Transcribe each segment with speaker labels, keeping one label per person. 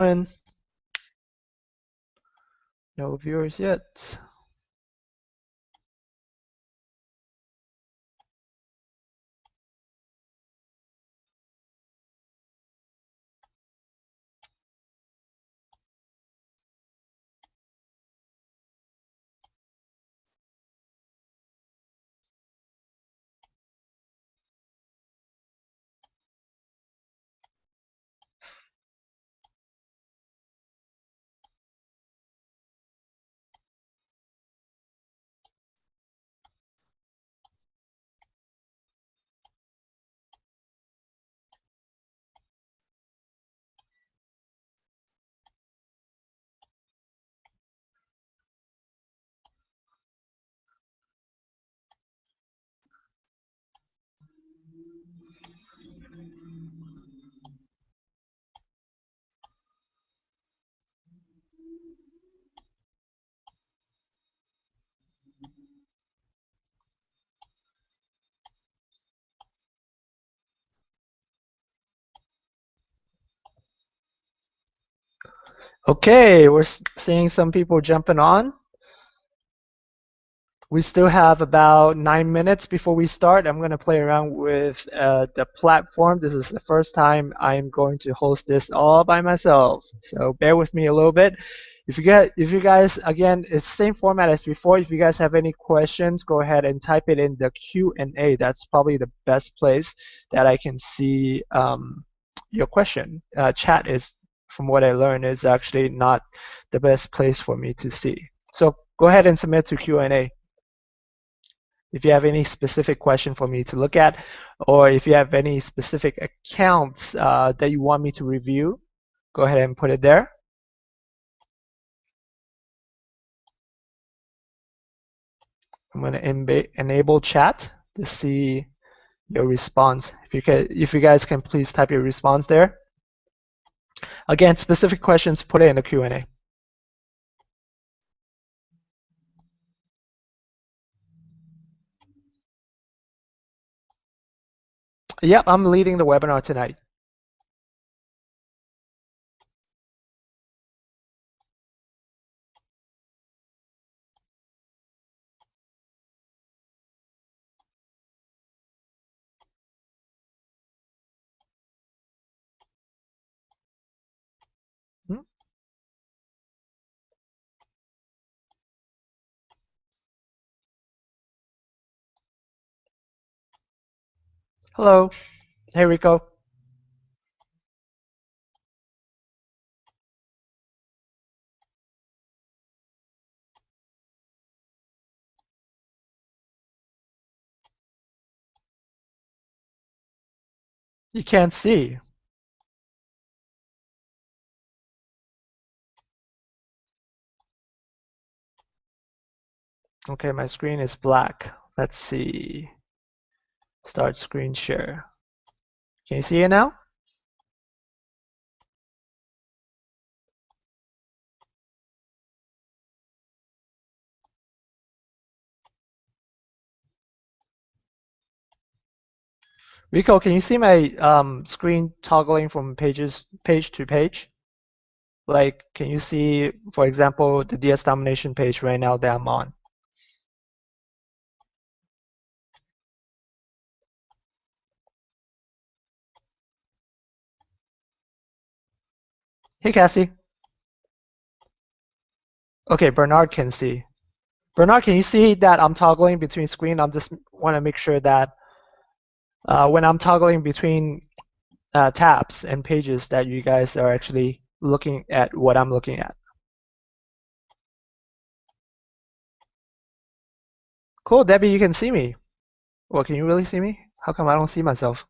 Speaker 1: And no viewers yet. Okay, we're seeing some people jumping on. We still have about 9 minutes before we start. I'm going to play around with the platform. This is the first time I'm going to host this all by myself, so bear with me a little bit. If you guys, again, it's the same format as before. If you guys have any questions, go ahead and type it in the Q&A. That's probably the best place that I can see your question. Chat is, from what I learned, is actually not the best place for me to see. So go ahead and submit to Q&A. If you have any specific question for me to look at, or if you have any specific accounts that you want me to review, go ahead and put it there. I'm going to enable chat to see your response. If you guys can please type your response there. Again, specific questions, put it in the Q&A. Yep, I'm leading the webinar tonight. Hmm? Hello. Hey, Rico. You can't see. Okay, my screen is black. Let's see. Start screen share. Can you see it now? Rico, can you see my screen toggling from page to page? Like, can you see, for example, the DS domination page right now that I'm on? Hey, Cassie. Okay, Bernard can see. Bernard, can you see that I'm toggling between screen? I just want to make sure that when I'm toggling between tabs and pages that you guys are actually looking at what I'm looking at. Cool, Debbie, you can see me. Well, can you really see me? How come I don't see myself?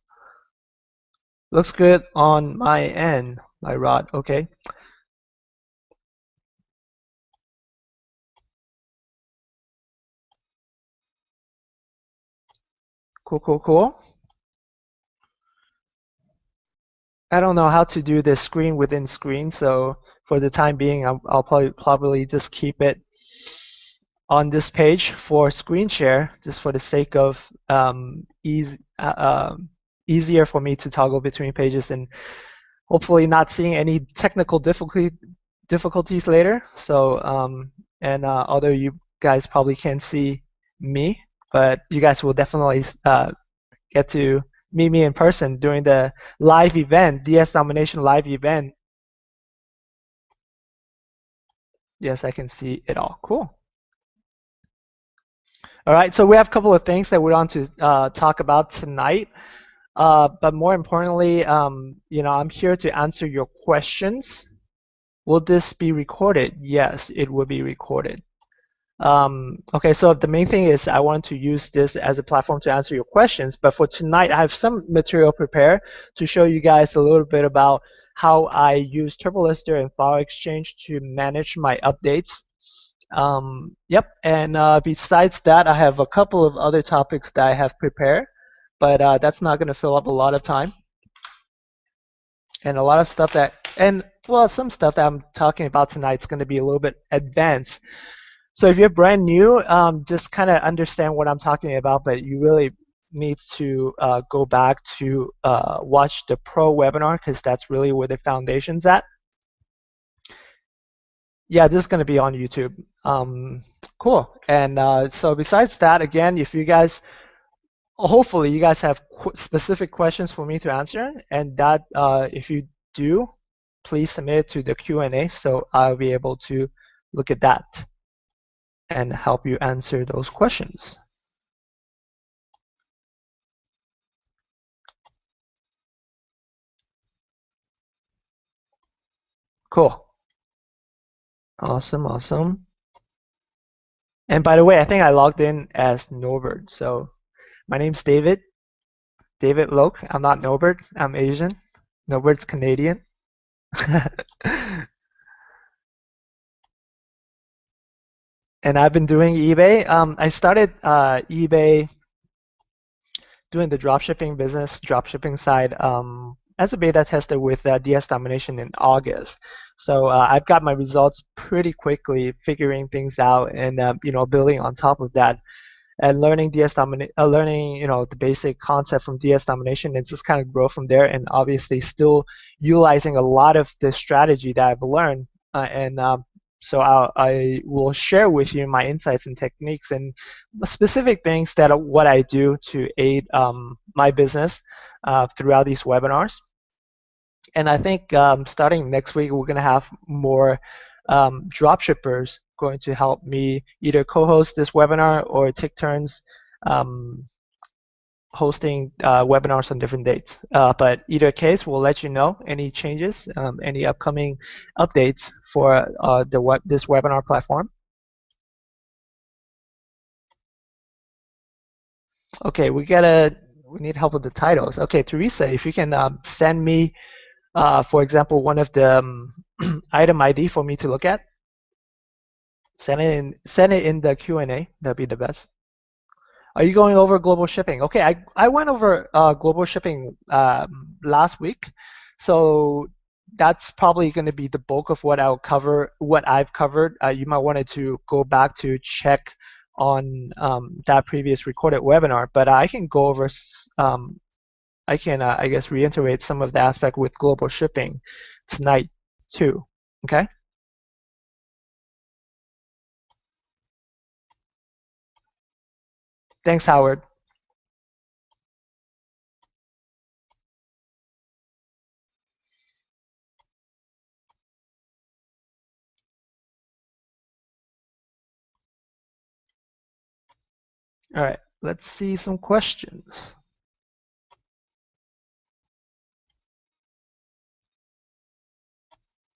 Speaker 1: Looks good on my end, my rod. Okay. Cool, cool, cool. I don't know how to do this screen within screen, so for the time being, I'll probably just keep it on this page for screen share, just for the sake of easier for me to toggle between pages and hopefully not seeing any technical difficulties later. So and although you guys probably can't see me, but you guys will definitely get to meet me in person during the live event, DS Domination live event. Yes, I can see it all. Cool. All right, so we have a couple of things that we want to talk about tonight. But more importantly, I'm here to answer your questions. Will this be recorded? Yes, it will be recorded. Okay, so the main thing is I want to use this as a platform to answer your questions. But for tonight, I have some material prepared to show you guys a little bit about how I use TurboLister and File Exchange to manage my updates. Yep, and besides that, I have a couple of other topics that I have prepared, but that's not going to fill up a lot of time. And a lot of stuff some stuff that I'm talking about tonight is going to be a little bit advanced. So if you're brand new, just kind of understand what I'm talking about, but you really need to go back to watch the pro webinar because that's really where the foundation's at. Yeah, this is going to be on YouTube. Cool. And so besides that, again, if you guys, hopefully you guys have specific questions for me to answer, and that if you do, please submit it to the Q&A so I'll be able to look at that and help you answer those questions. Cool. Awesome, awesome. And by the way, I think I logged in as Norbert. So my name's David Loke. I'm not Norbert. I'm Asian. Norbert's Canadian. And I've been doing eBay. I started eBay doing the dropshipping business, dropshipping side, as a beta tester with DS Domination in August. So I've got my results pretty quickly, figuring things out and building on top of that and learning learning the basic concept from DS Domination and just kind of grow from there. And obviously still utilizing a lot of the strategy that I've learned and so I will share with you my insights and techniques and specific things that what I do to aid my business throughout these webinars. And I think starting next week, we're going to have more dropshippers going to help me either co-host this webinar or take turns hosting webinars on different dates. But either case, we'll let you know any changes, any upcoming updates for this webinar platform. Okay, we need help with the titles. Okay, Teresa, if you can send me, for example, one of the item ID for me to look at. Send it in the Q&A. That'd be the best. Are you going over global shipping? Okay, I went over global shipping last week, so that's probably going to be the bulk of what I'll cover. What I've covered. You might want to go back to check on that previous recorded webinar, but I can go over. I can I guess reiterate some of the aspect with global shipping tonight too. Okay. Thanks, Howard. All right, let's see some questions.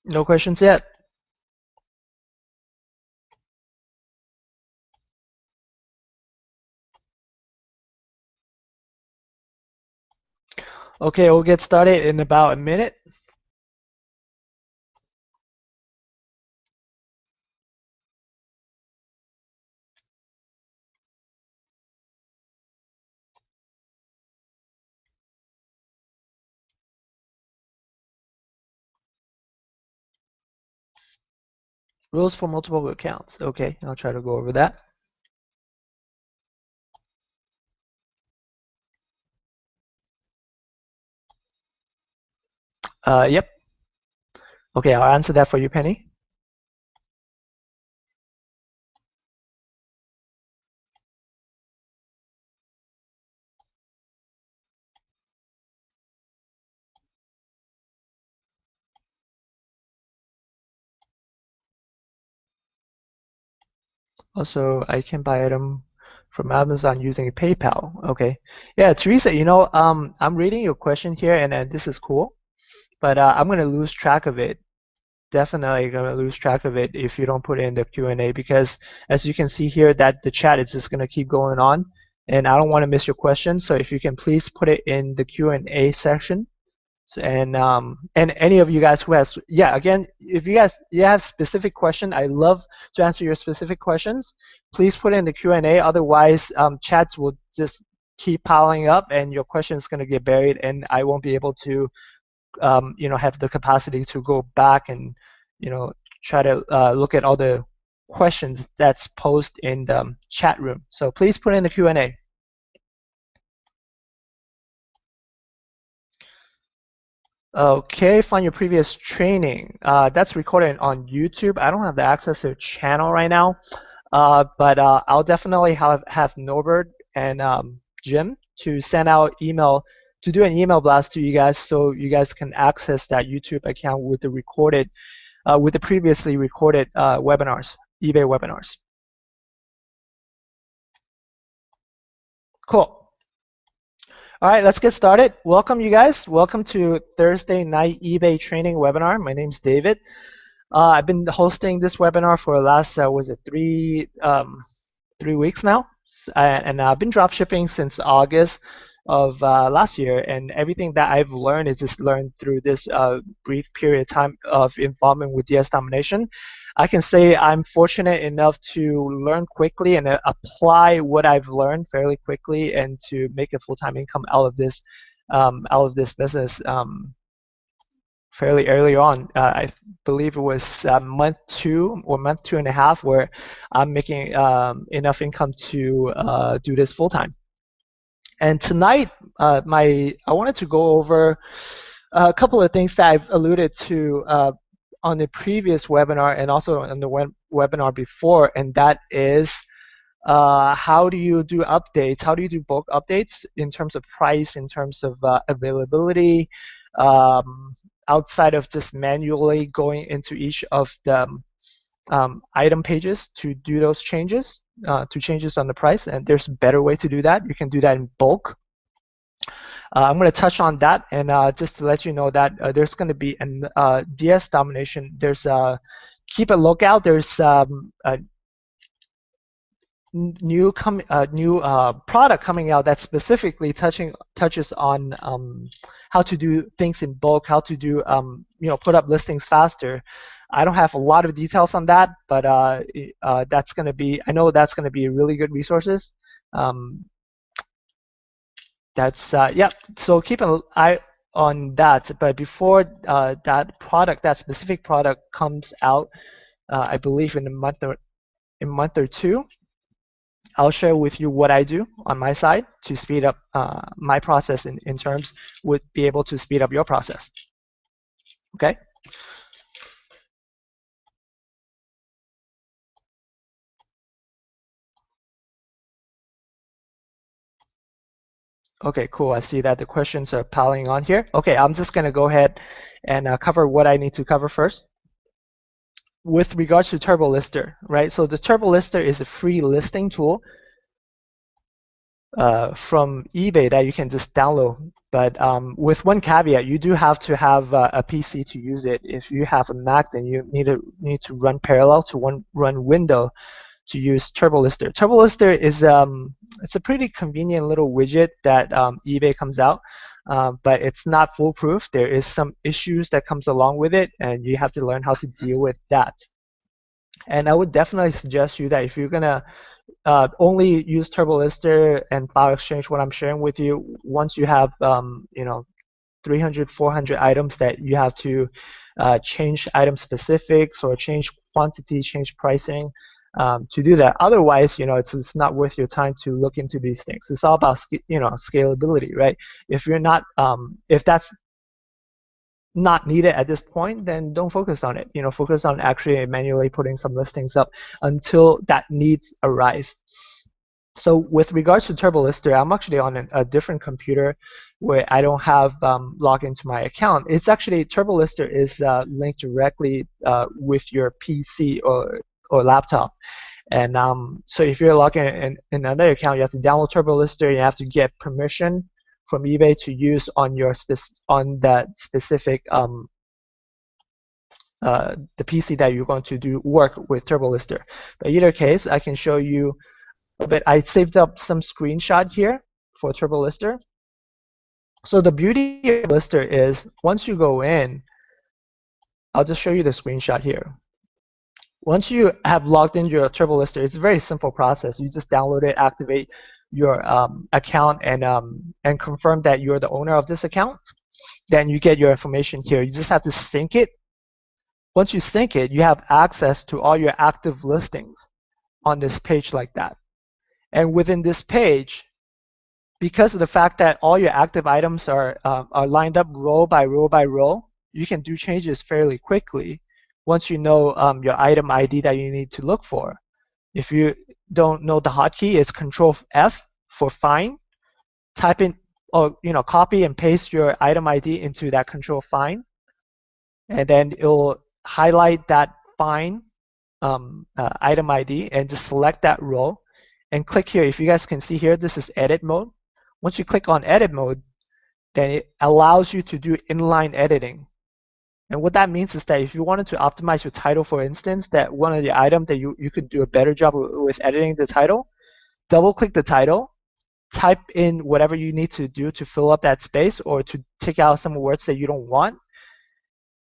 Speaker 1: No questions yet. Okay, we'll get started in about a minute. Rules for multiple accounts. Okay, I'll try to go over that. Yep. Okay, I'll answer that for you, Penny. Also, I can buy item from Amazon using PayPal. Okay. Yeah, Teresa, I'm reading your question here, and this is cool, but I'm gonna lose track of it. Definitely gonna lose track of it if you don't put it in the Q&A, because as you can see here that the chat is just gonna keep going on, and I don't want to miss your question. So if you can please put it in the Q&A section. So, and any of you guys who has, yeah, again, if you have specific question, I love to answer your specific questions. Please put it in the Q&A. Otherwise, chats will just keep piling up, and your question is going to get buried, and I won't be able to, have the capacity to go back and, try to look at all the questions that's posed in the chat room. So please put in the Q&A. Okay, find your previous training. That's recorded on YouTube. I don't have the access to the channel right now, but I'll definitely have Norbert and Jim to send out email to do an email blast to you guys, so you guys can access that YouTube account with the with the previously recorded webinars, eBay webinars. Cool. All right, let's get started. Welcome, you guys. Welcome to Thursday night eBay training webinar. My name's David. I've been hosting this webinar for the last, was it 3 weeks now? And I've been drop shipping since August of last year, and everything that I've learned is just learned through this brief period of time of involvement with DS domination. I can say I'm fortunate enough to learn quickly and apply what I've learned fairly quickly, and to make a full-time income out of this business fairly early on. I believe it was month 2 or month 2.5 where I'm making enough income to do this full-time. And tonight, I wanted to go over a couple of things that I've alluded to on the previous webinar and also on the webinar before, and that is how do you do updates? How do you do bulk updates in terms of price, in terms of availability, outside of just manually going into each of the item pages to do those changes, to changes on the price. And there's a better way to do that. You can do that in bulk. I'm going to touch on that, and just to let you know that there's going to be a DS domination. There's keep a lookout. There's a new product coming out that specifically touches on how to do things in bulk, how to do put up listings faster. I don't have a lot of details on that, but that's going to be, I know that's going to be really good resources. Yeah, so keep an eye on that. But before that specific product comes out, I believe in a month or two, I'll share with you what I do on my side to speed up my process in terms, would be able to speed up your process. Okay? Okay, cool. I see that the questions are piling on here. Okay, I'm just going to go ahead and cover what I need to cover first. With regards to Turbo Lister, right? So the Turbo Lister is a free listing tool from eBay that you can just download. But with one caveat, you do have to have a PC to use it. If you have a Mac, then you need to run parallel to run window to use Turbo Lister. Turbo Lister is it's a pretty convenient little widget that eBay comes out, but it's not foolproof. There is some issues that comes along with it, and you have to learn how to deal with that. And I would definitely suggest you that if you're gonna only use Turbo Lister and File Exchange, what I'm sharing with you, once you have 300, 400 items that you have to change item specifics or change quantity, change pricing to do that. Otherwise, it's not worth your time to look into these things. It's all about scalability, right? If you're not, if that's not needed at this point, then don't focus on it. Focus on actually manually putting some listings up until that needs arise. So with regards to TurboLister, I'm actually on a different computer where I don't have login into my account. It's actually TurboLister is linked directly with your PC or laptop. And so if you're logging in another account, you have to download TurboLister. You have to get permission from eBay to use on your on that specific the PC that you're going to do work with TurboLister. But in either case, I can show you a bit. I saved up some screenshot here for TurboLister. So the beauty of Lister is once you go in, I'll just show you the screenshot here. Once you have logged into your TurboLister, it's a very simple process. You just download it, activate your account, and confirm that you're the owner of this account. Then you get your information here. You just have to sync it. Once you sync it, you have access to all your active listings on this page like that. And within this page, because of the fact that all your active items are lined up row by row by row, you can do changes fairly quickly once you know your item ID that you need to look for. If you don't know the hotkey, it's Control F for find. Type in, or copy and paste your item ID into that Control Find, and then it'll highlight that find item ID and just select that row and click here. If you guys can see here, this is edit mode. Once you click on edit mode, then it allows you to do inline editing. And what that means is that if you wanted to optimize your title, for instance, that one of the items that you could do a better job with editing the title, double click the title, type in whatever you need to do to fill up that space or to take out some words that you don't want,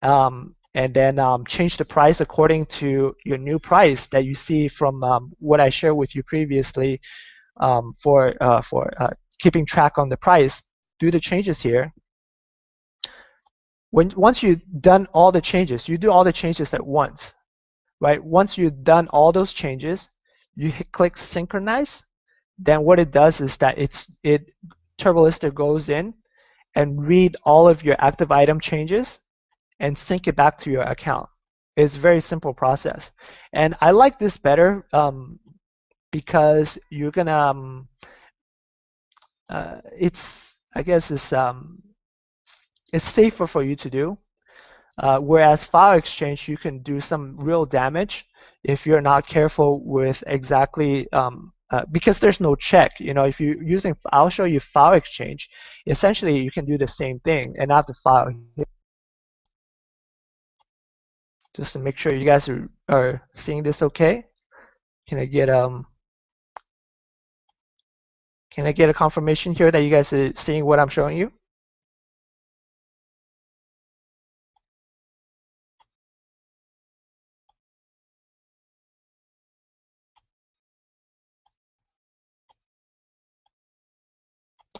Speaker 1: and then change the price according to your new price that you see from what I shared with you previously for keeping track on the price. Do the changes here. Once you've done all the changes, you do all the changes at once, right? Once you've done all those changes, you click synchronize. Then what it does is that TurboLister goes in and read all of your active item changes and sync it back to your account. It's a very simple process, and I like this better because you're gonna I guess it's safer for you to do. Whereas file exchange, you can do some real damage if you're not careful with exactly because there's no check. If you're using, I'll show you file exchange. Essentially, you can do the same thing and not the file. Just to make sure you guys are seeing this okay. Can I get a confirmation here that you guys are seeing what I'm showing you?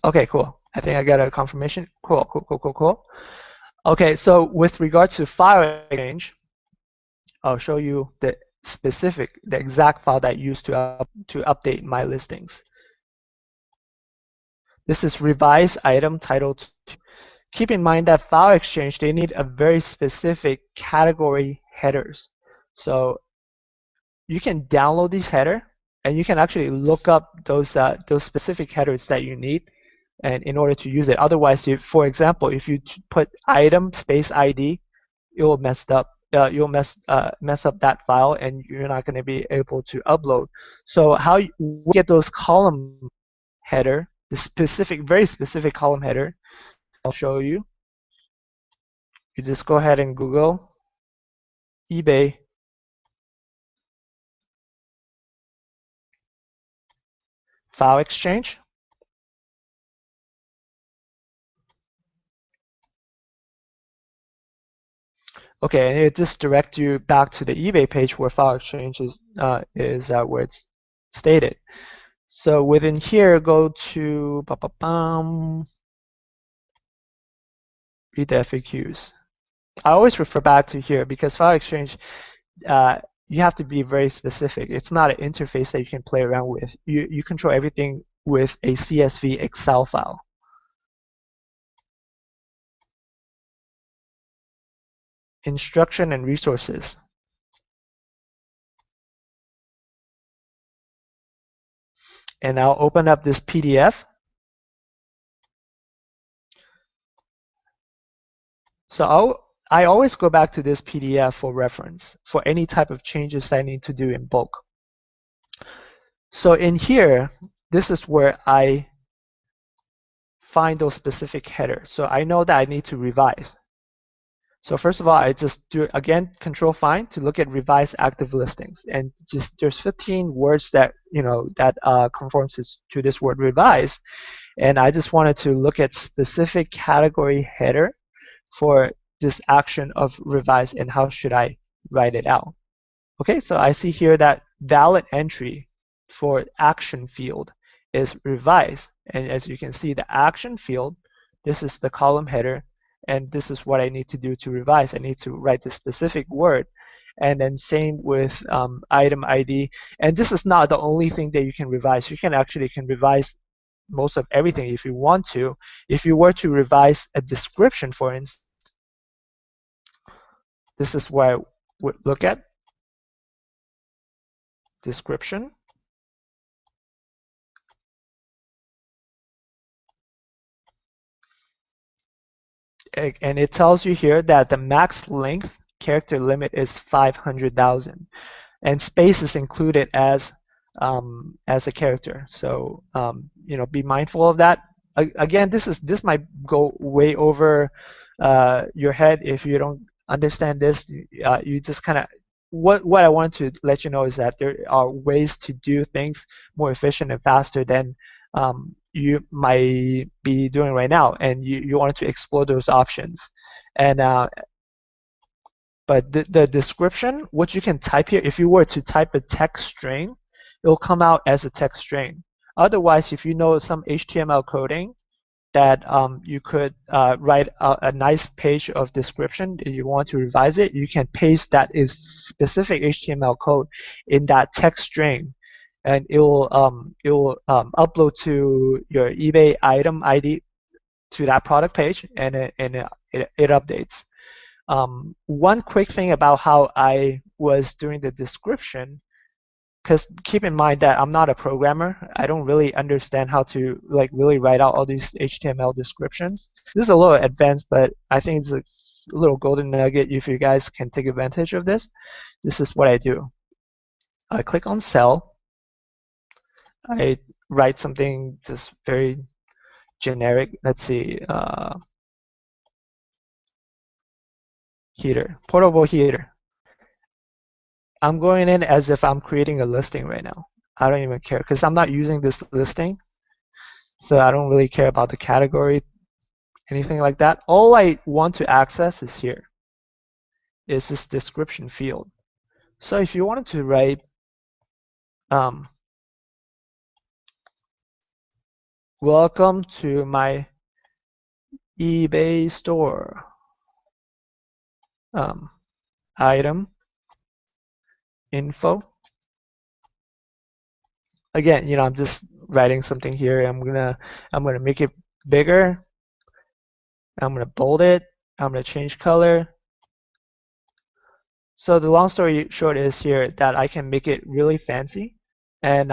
Speaker 1: Okay, cool. I think I got a confirmation. Cool, cool, cool, cool, cool. Okay, so with regard to file exchange, I'll show you the exact file that I used to update my listings. This is revise item title 2. Keep in mind that file exchange, they need a very specific category headers. So you can download these header and you can actually look up those specific headers that you need and in order to use it. Otherwise, for example, if you put item space ID, it will mess up. You'll mess up that file, and you're not going to be able to upload. So how you get those column header, the very specific column header, I'll show you. You just go ahead and Google eBay file exchange. Okay, and it just directs you back to the eBay page where file exchange is where it's stated. So within here, go to read the FAQs. I always refer back to here because file exchange, you have to be very specific. It's not an interface that you can play around with. You control everything with a CSV Excel file. instruction and resources. And I'll open up this PDF. So I always go back to this PDF for reference for any type of changes I need to do in bulk. So in here, this is where I find those specific headers. So I know that I need to revise. So first of all, I just do, again, control find to look at revised active listings. And just there's 15 words that, that conforms to this word revise. And I just wanted to look at specific category header for this action of revise and how should I write it out. Okay, so I see here that valid entry for action field is revise. And as you can see, the action field, this is the column header, and this is what I need to do to revise. I need to write the specific word. And then same with item ID. And this is not the only thing that you can revise. You can revise most of everything if you want to. If you were to revise a description, for instance, this is what I would look at. Description. And it tells you here that the max length character limit is 500,000, and space is included as a character. So be mindful of that. Again, this might go way over your head if you don't understand this. You just kind of what I want to let you know is that there are ways to do things more efficient and faster than you might be doing right now, and you want to explore those options. And but the description, what you can type here, if you were to type a text string, it'll come out as a text string. Otherwise, if you know some HTML coding, that you could write a nice page of description, if you want to revise it, you can paste that is specific HTML code in that text string, and it will upload to your eBay item ID to that product page, and it updates. One quick thing about how I was doing the description, because keep in mind that I'm not a programmer. I don't really understand how to really write out all these HTML descriptions. This is a little advanced, but I think it's a little golden nugget if you guys can take advantage of this. This is what I do. I click on cell. I write something just very generic. Let's see, heater, portable heater. I'm going in as if I'm creating a listing right now. I don't even care because I'm not using this listing. So I don't really care about the category, anything like that. All I want to access is here, is this description field. So if you wanted to write welcome to my eBay store, item info. Again, I'm just writing something here. I'm gonna make it bigger. I'm gonna bold it. I'm gonna change color. So the long story short is here that I can make it really fancy and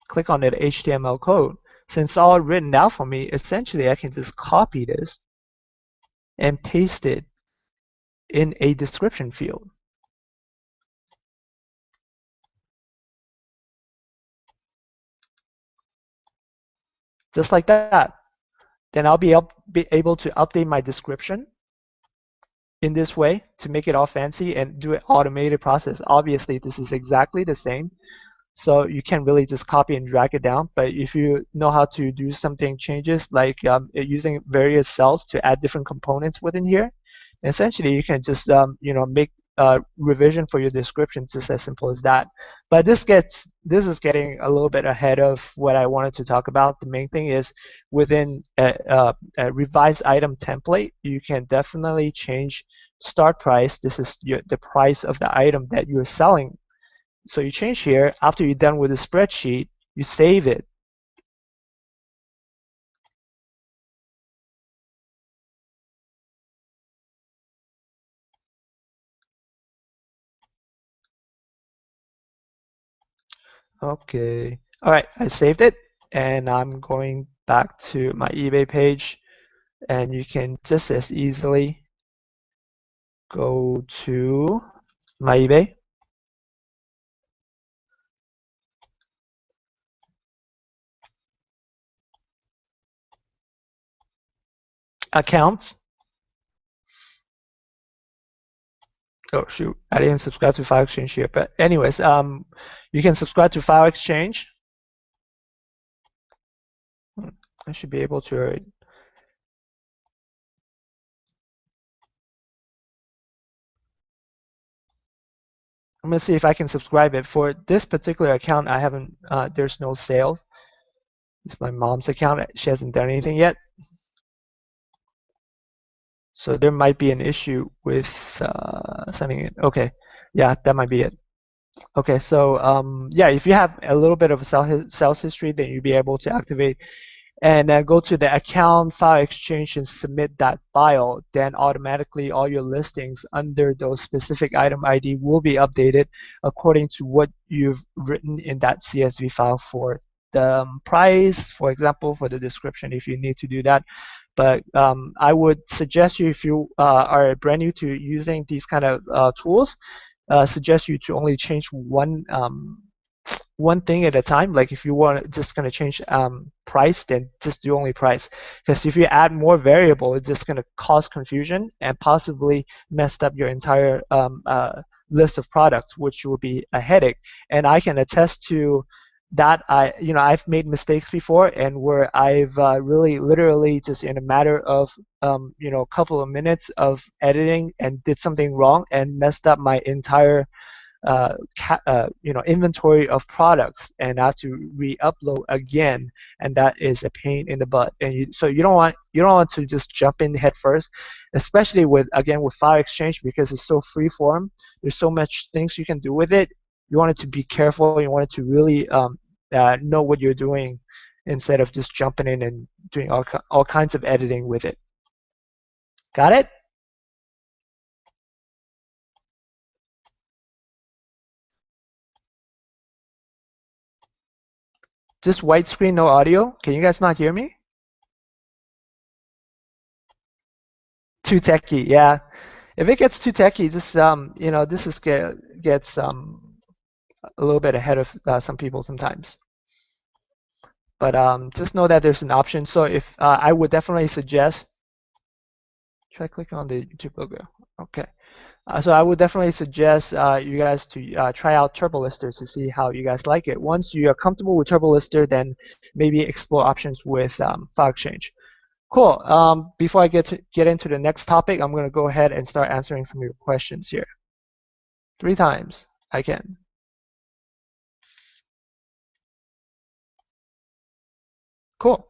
Speaker 1: click on that HTML code. Since it's all written out for me, essentially I can just copy this and paste it in a description field. Just like that. Then I'll be able to update my description in this way to make it all fancy and do an automated process. Obviously, this is exactly the same. So you can really just copy and drag it down. But if you know how to do something changes, like using various cells to add different components within here, essentially you can just make a revision for your description, just as simple as that. But this is getting a little bit ahead of what I wanted to talk about. The main thing is within a revised item template, you can definitely change start price. This is the price of the item that you're selling. So you change here. After you're done with the spreadsheet, you save it. Okay. All right, I saved it, and I'm going back to my eBay page, and you can just as easily go to my eBay accounts. Oh shoot, I didn't subscribe to File Exchange here, but anyways, you can subscribe to File Exchange. I should be able to. I'm gonna see if I can subscribe it. For this particular account, I haven't. There's no sales. It's my mom's account. She hasn't done anything yet, so there might be an issue with sending it. Okay, yeah, that might be it. Okay, so yeah, if you have a little bit of sales history, then you'll be able to activate and go to the account file exchange and submit that file. Then automatically all your listings under those specific item ID will be updated according to what you've written in that CSV file for the price, for example, for the description if you need to do that. But I would suggest you, if you are brand new to using these kind of tools, suggest you to only change one thing at a time. Like if you want just going to change price, then just do only price. Because if you add more variable, it's just going to cause confusion and possibly mess up your entire list of products, which will be a headache. And I can attest to that. I've made mistakes before, and where I've really literally just in a matter of a couple of minutes of editing and did something wrong and messed up my entire inventory of products, and I have to re-upload again, and that is a pain in the butt. And so you don't want to just jump in head first, especially with file exchange, because it's so free form. There's so much things you can do with it. You want it to be careful. You want it to really know what you're doing instead of just jumping in and doing all kinds of editing with it. Got it? Just white screen, no audio. Can you guys not hear me? Too techy, yeah. If it gets too techy, just this is gets a little bit ahead of some people sometimes. But just know that there's an option. So if I would definitely suggest try clicking on the YouTube logo. Okay. So I would definitely suggest you guys to try out TurboLister to see how you guys like it. Once you are comfortable with TurboLister, then maybe explore options with File Exchange. Cool. Before I get into the next topic, I'm going to go ahead and start answering some of your questions here. 3 times I can. Cool.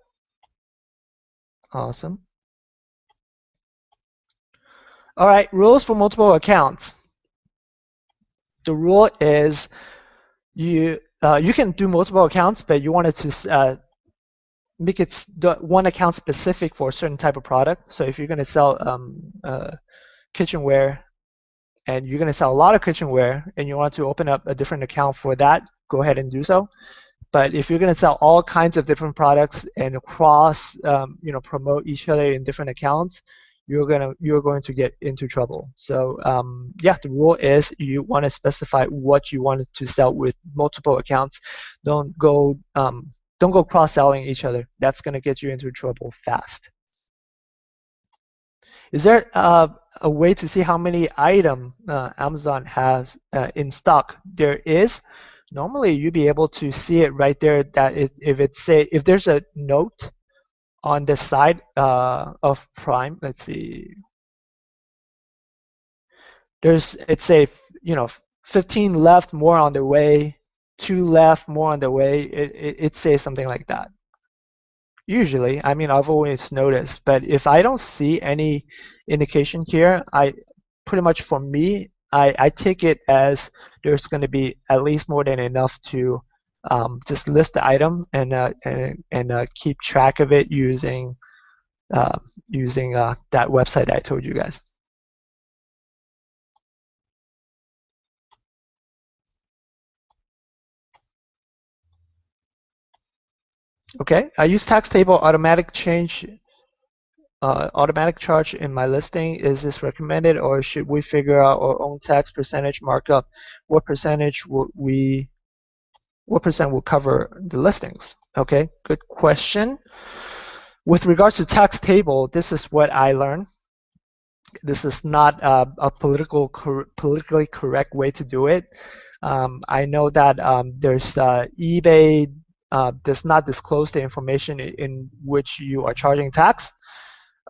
Speaker 1: Awesome. All right, rules for multiple accounts. The rule is you can do multiple accounts, but you wanted to make it one account specific for a certain type of product. So if you're going to sell kitchenware and you're going to sell a lot of kitchenware and you want to open up a different account for that, go ahead and do so. But if you're going to sell all kinds of different products and promote each other in different accounts, you're going to get into trouble. So yeah, the rule is you want to specify what you want to sell with multiple accounts. Don't go cross-selling each other. That's going to get you into trouble fast. Is there a way to see how many items Amazon has in stock? There is. Normally, you'd be able to see it right there. If there's a note on the side of Prime, let's see. It's say 15 left, more on the way. 2 left, more on the way. It says something like that. Usually, I mean, I've always noticed, but if I don't see any indication here, I pretty much for me, I take it as there's going to be at least more than enough to just list the item and keep track of it using that website that I told you guys. Okay, I use tax table automatic charge in my listing. Is this recommended, or should we figure out our own tax percentage markup? What percentage would we what percent will cover the listings? Okay, good question. With regards to tax table, this is what I learned. This is not a politically correct way to do it. I know that there's eBay does not disclose the information in which you are charging tax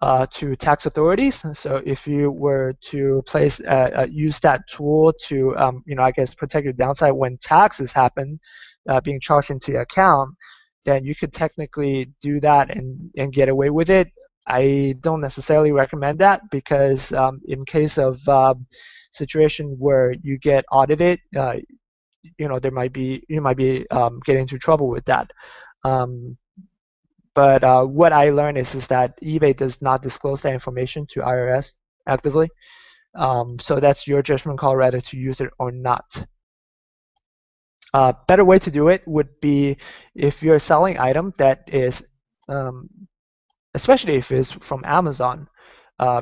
Speaker 1: to tax authorities. So if you were to use that tool to, I guess, protect your downside when taxes happen, being charged into your account, then you could technically do that and get away with it. I don't necessarily recommend that because in case of situation where you get audited, you might be getting into trouble with that. Um, but what I learned is that eBay does not disclose that information to IRS actively. So that's your judgment call whether to use it or not. Better way to do it would be if you're selling item that is, um, especially if it's from Amazon.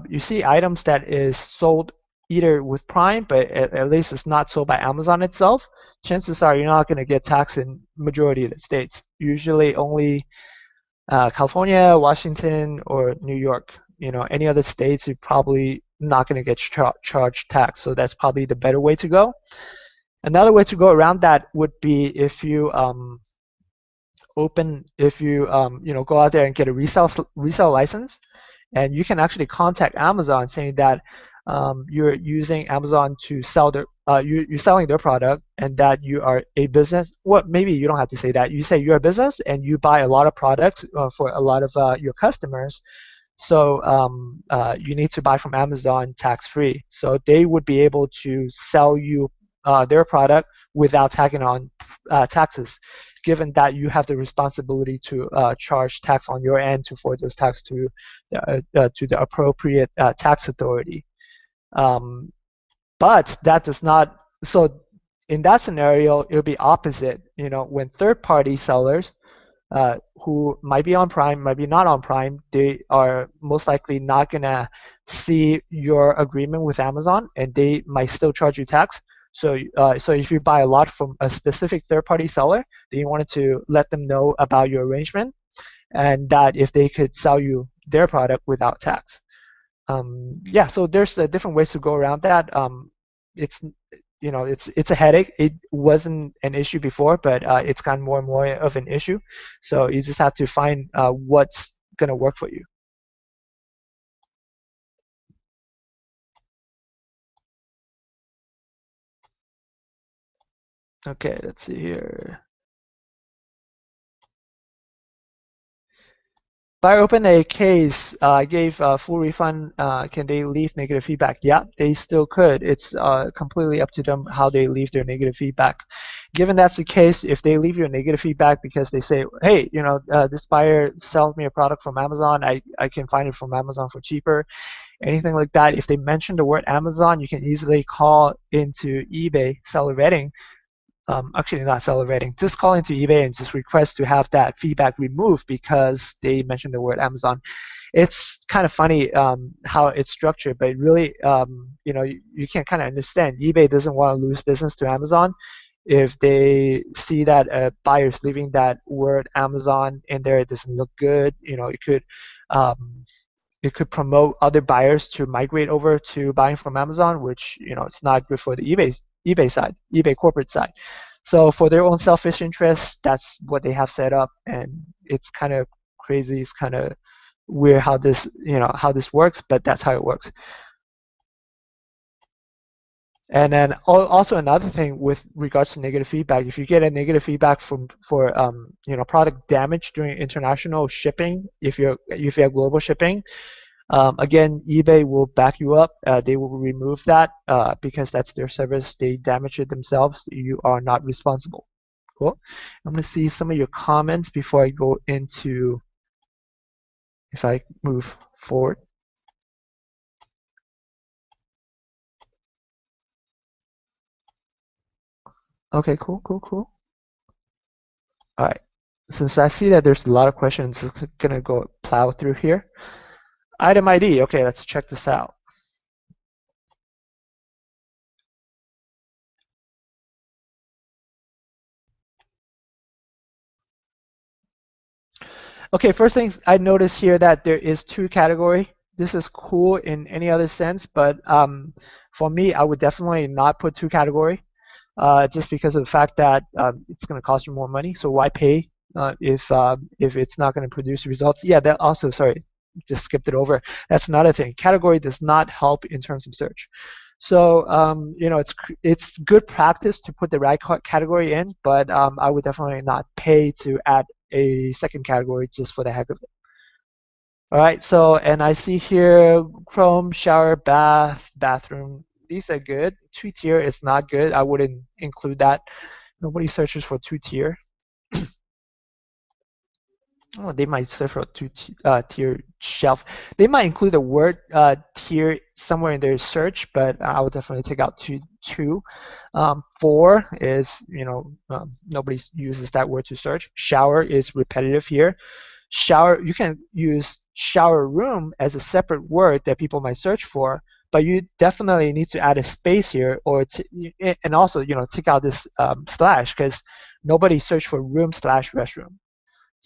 Speaker 1: You see items that is sold either with Prime, but at least it's not sold by Amazon itself. Chances are you're not going to get taxed in majority of the states. Usually only California, Washington, or New York. Any other states, you're probably not going to get charged tax. So that's probably the better way to go. Another way to go around that would be if you go out there and get a resale license, and you can actually contact Amazon saying that you're using Amazon to sell you're selling their product, and that you are a business. Well, maybe you don't have to say that. You say you're a business and you buy a lot of products for a lot of your customers. So you need to buy from Amazon tax free. So they would be able to sell you their product without tagging on taxes, given that you have the responsibility to charge tax on your end to forward those tax to the appropriate tax authority. Um, but that does not. So in that scenario, it would be opposite. When third-party sellers who might be on Prime, might be not on Prime, they are most likely not gonna see your agreement with Amazon, and they might still charge you tax. So if you buy a lot from a specific third-party seller, then you wanted to let them know about your arrangement, and that if they could sell you their product without tax. Yeah, so there's different ways to go around that. It's it's a headache. It wasn't an issue before, but it's gotten more and more of an issue. So you just have to find what's gonna work for you. Okay, let's see here. If I open a case, I gave a full refund. Can they leave negative feedback? Yeah, they still could. It's completely up to them how they leave their negative feedback. Given that's the case, if they leave you a negative feedback because they say, hey, this buyer sells me a product from Amazon, I can find it from Amazon for cheaper, anything like that. If they mention the word Amazon, you can easily call into eBay seller vetting. Actually, not seller rating. Just call into eBay and just request to have that feedback removed because they mentioned the word Amazon. It's kind of funny how it's structured, but really, you can kind of understand. eBay doesn't want to lose business to Amazon. If they see that a buyer's leaving that word Amazon in there, it doesn't look good. Um, it could promote other buyers to migrate over to buying from Amazon, which it's not good for the eBay side, eBay corporate side. So for their own selfish interests, that's what they have set up, and it's kind of crazy. It's kind of weird how this works, but that's how it works. And then also another thing with regards to negative feedback, if you get a negative feedback for product damage during international shipping, if you have global shipping, again, eBay will back you up. They will remove that because that's their service. They damage it themselves. You are not responsible. Cool. I'm going to see some of your comments before I go into, if I move forward. Okay, cool, cool, cool. All right. since I see that there's a lot of questions, I'm gonna go plow through here. Item ID. Okay, let's check this out. Okay, first things I notice here that there is two category. This is cool in any other sense, but for me, I would definitely not put two category, just because of the fact that it's going to cost you more money. So why pay if it's not going to produce results? Yeah, that also, sorry, just skipped it over. That's another thing. Category does not help in terms of search. So you know, it's good practice to put the right category in, but I would definitely not pay to add a second category just for the heck of it. All right, so and I see here Chrome, shower, bath, bathroom. These are good. Two tier is not good. I wouldn't include that. Nobody searches for two tier. Oh, they might search for tier shelf. They might include the word tier somewhere in their search, but I would definitely take out two. Four is, you know, nobody uses that word to search. Shower is repetitive here. Shower, you can use shower room as a separate word that people might search for, but you definitely need to add a space here, or and also, you know, take out this slash, because nobody search for room slash restroom.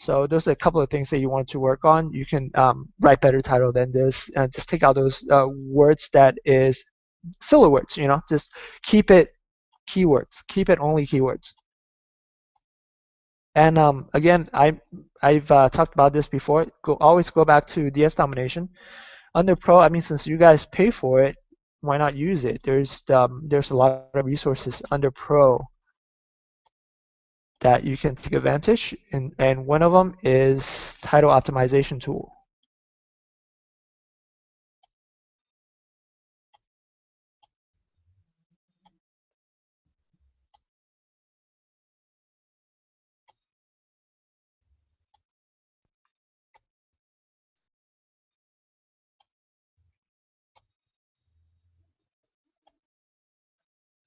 Speaker 1: So those are a couple of things that you want to work on. You can write better title than this, and just take out those words that is filler words. You know, just keep it keywords. Keep it only keywords. And again, I've talked about this before. Always go back to DS domination. Under Pro, I mean, since you guys pay for it, why not use it? There's a lot of resources under Pro that you can take advantage, and one of them is title optimization tool.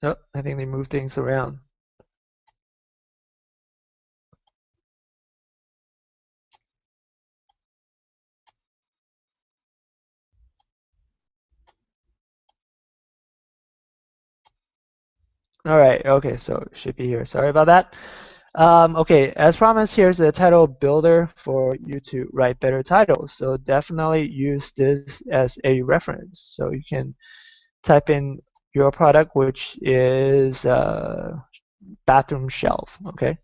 Speaker 1: Oh, I think they move things around. All right, okay, so it should be here. Sorry about that. Okay, as promised, here's the title builder for you to write better titles. So definitely use this as a reference. So you can type in your product, which is bathroom shelf, okay?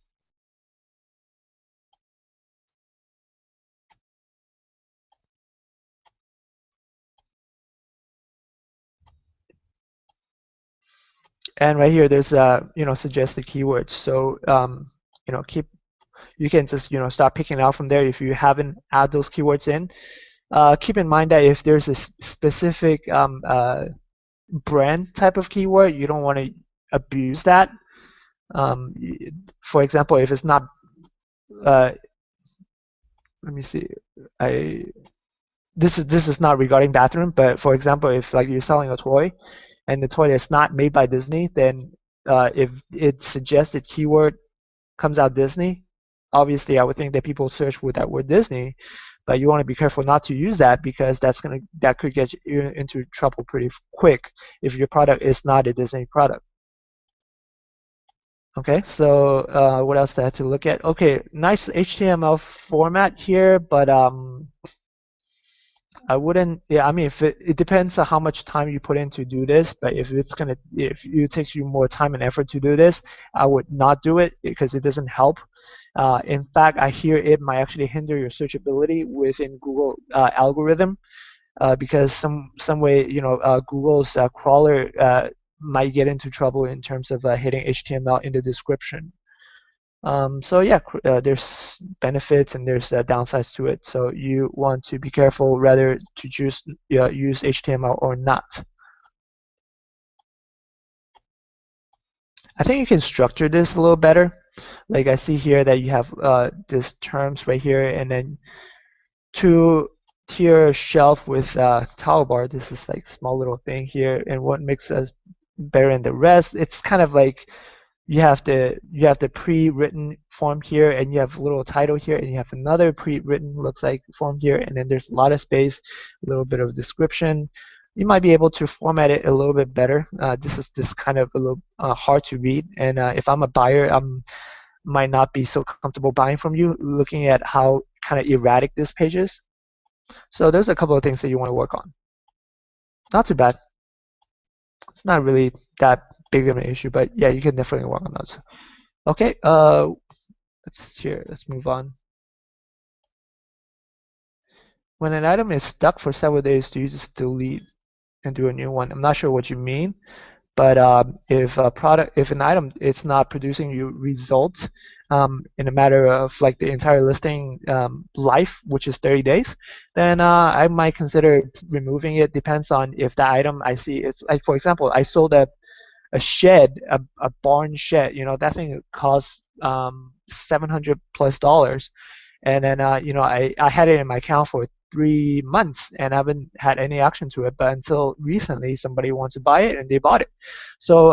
Speaker 1: And right here, there's you know, suggested keywords. So you know, you can just, you know, start picking out from there if you haven't add those keywords in. Keep in mind that if there's a specific brand type of keyword, you don't want to abuse that. Um, for example, if it's not, uh, let me see, I this is not regarding bathroom, but for example, if like you're selling a toy, and the toy is not made by Disney, then if its suggested keyword comes out Disney, obviously I would think that people search with that word Disney, but you want to be careful not to use that, because that could get you into trouble pretty quick if your product is not a Disney product. Okay, so what else do I have to look at? Okay, nice HTML format here, but I wouldn't. Yeah, I mean, if it depends on how much time you put in to do this, but if it takes you more time and effort to do this, I would not do it because it doesn't help. In fact, I hear it might actually hinder your searchability within Google algorithm, because some way, you know, Google's crawler might get into trouble in terms of hitting HTML in the description. So yeah, there's benefits and there's downsides to it. So you want to be careful whether to choose use HTML or not. I think you can structure this a little better. Like I see here that you have these terms right here, and then two tier shelf with towel bar. This is like small little thing here, and what makes us better than the rest. It's kind of like you have the pre-written form here, and you have a little title here, and you have another pre-written looks like form here, and then there's a lot of space, a little bit of description. You might be able to format it a little bit better. This is just kind of a little hard to read, and if I'm a buyer, might not be so comfortable buying from you, looking at how kind of erratic this page is. So there's a couple of things that you want to work on. Not too bad. It's not really that big of an issue, but yeah, you can definitely work on those. Okay, let's move on. When an item is stuck for several days, do you just delete and do a new one? I'm not sure what you mean, but if an item is not producing you results in a matter of like the entire listing life, which is 30 days, then I might consider removing it. Depends on if the item I see, it's like, for example, I sold a shed, a barn shed. That thing costs $700+, and then I had it in my account for 3 months and I haven't had any action to it. But until recently, somebody wants to buy it and they bought it. So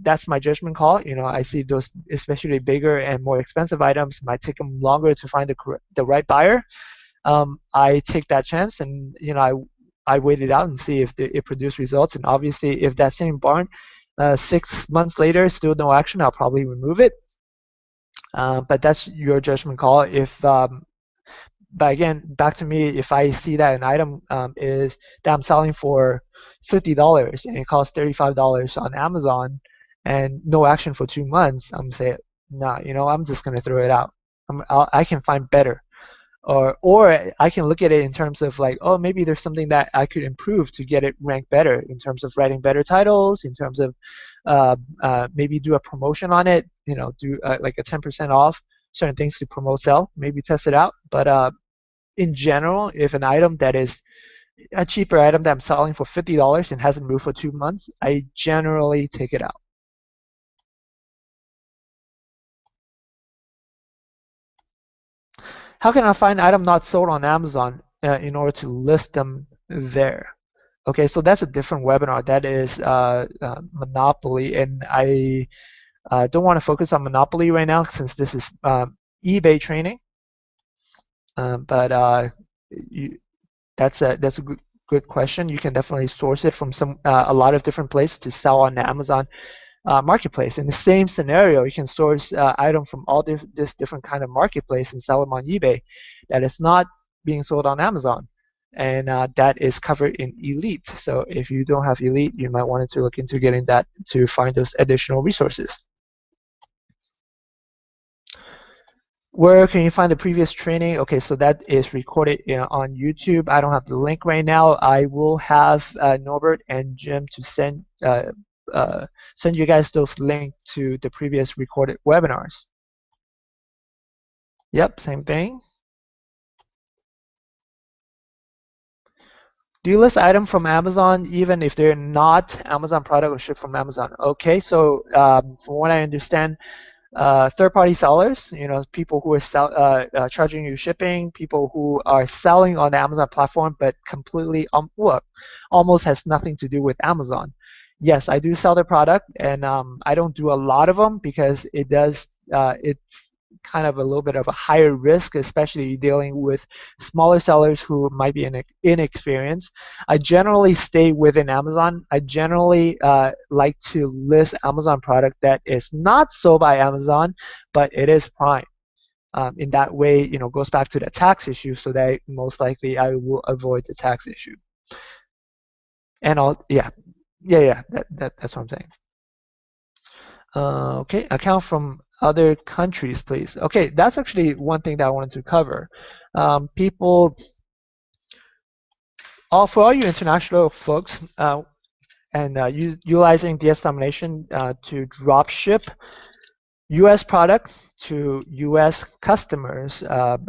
Speaker 1: that's my judgment call. I see those especially bigger and more expensive items might take them longer to find the right buyer. I take that chance, and I wait it out and see if it produces results. And obviously, if that same barn 6 months later still no action, I'll probably remove it. But that's your judgment call. But again, back to me, if I see that an item is that I'm selling for $50 and it costs $35 on Amazon and no action for 2 months, I'm saying, nah, I'm just gonna throw it out. I can find better. Or I can look at it in terms of like, oh, maybe there's something that I could improve to get it ranked better, in terms of writing better titles, in terms of maybe do a promotion on it, do like a 10% off certain things to promote sell, maybe test it out. But in general, if an item that is a cheaper item that I'm selling for $50 and hasn't moved for 2 months, I generally take it out. How can I find item not sold on Amazon in order to list them there? Okay, so that's a different webinar. That is Monopoly, and I don't want to focus on Monopoly right now since this is eBay training. But that's a good question. You can definitely source it from a lot of different places to sell on the Amazon marketplace. In the same scenario, you can source item from all this different kind of marketplace and sell them on eBay that is not being sold on Amazon, and that is covered in Elite. So if you don't have Elite, you might want to look into getting that to find those additional resources. Where can you find the previous training? Okay, so that is recorded on YouTube. I don't have the link right now. I will have Norbert and Jim to send you guys those links to the previous recorded webinars. Yep, same thing. Do you list items from Amazon even if they're not Amazon product or shipped from Amazon? Okay, so from what I understand, third-party sellers, people who are charging you shipping, people who are selling on the Amazon platform, but completely almost has nothing to do with Amazon. Yes, I do sell the product, and I don't do a lot of them because it's kind of a little bit of a higher risk, especially dealing with smaller sellers who might be inexperienced. I generally stay within Amazon. I generally like to list Amazon product that is not sold by Amazon, but it is Prime. In that way, goes back to the tax issue, so that most likely I will avoid the tax issue. And that's what I'm saying. Okay, account from other countries, please. Okay, that's actually one thing that I wanted to cover. For all you international folks and utilizing DS domination to drop ship U.S. product to U.S. customers,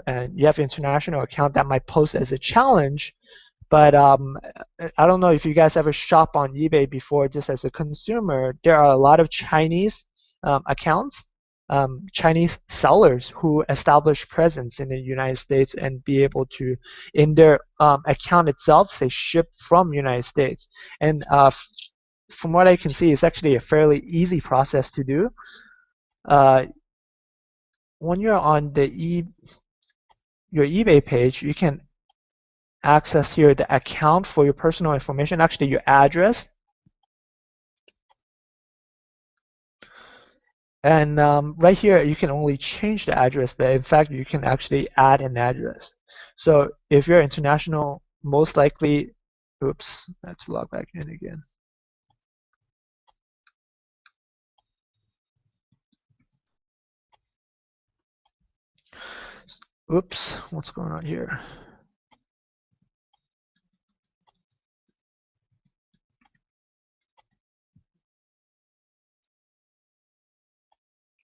Speaker 1: and you have international account, that might pose as a challenge. But I don't know if you guys ever shop on eBay before. Just as a consumer, there are a lot of Chinese accounts, Chinese sellers who establish presence in the United States and be able to, in their account itself, say ship from United States. And from what I can see, it's actually a fairly easy process to do. Uh, when you're on your eBay page, you can access here the account for your personal information, actually your address. And right here, you can only change the address, but in fact, you can actually add an address. So if you're international, most likely, oops, let's log back in again. Oops, what's going on here?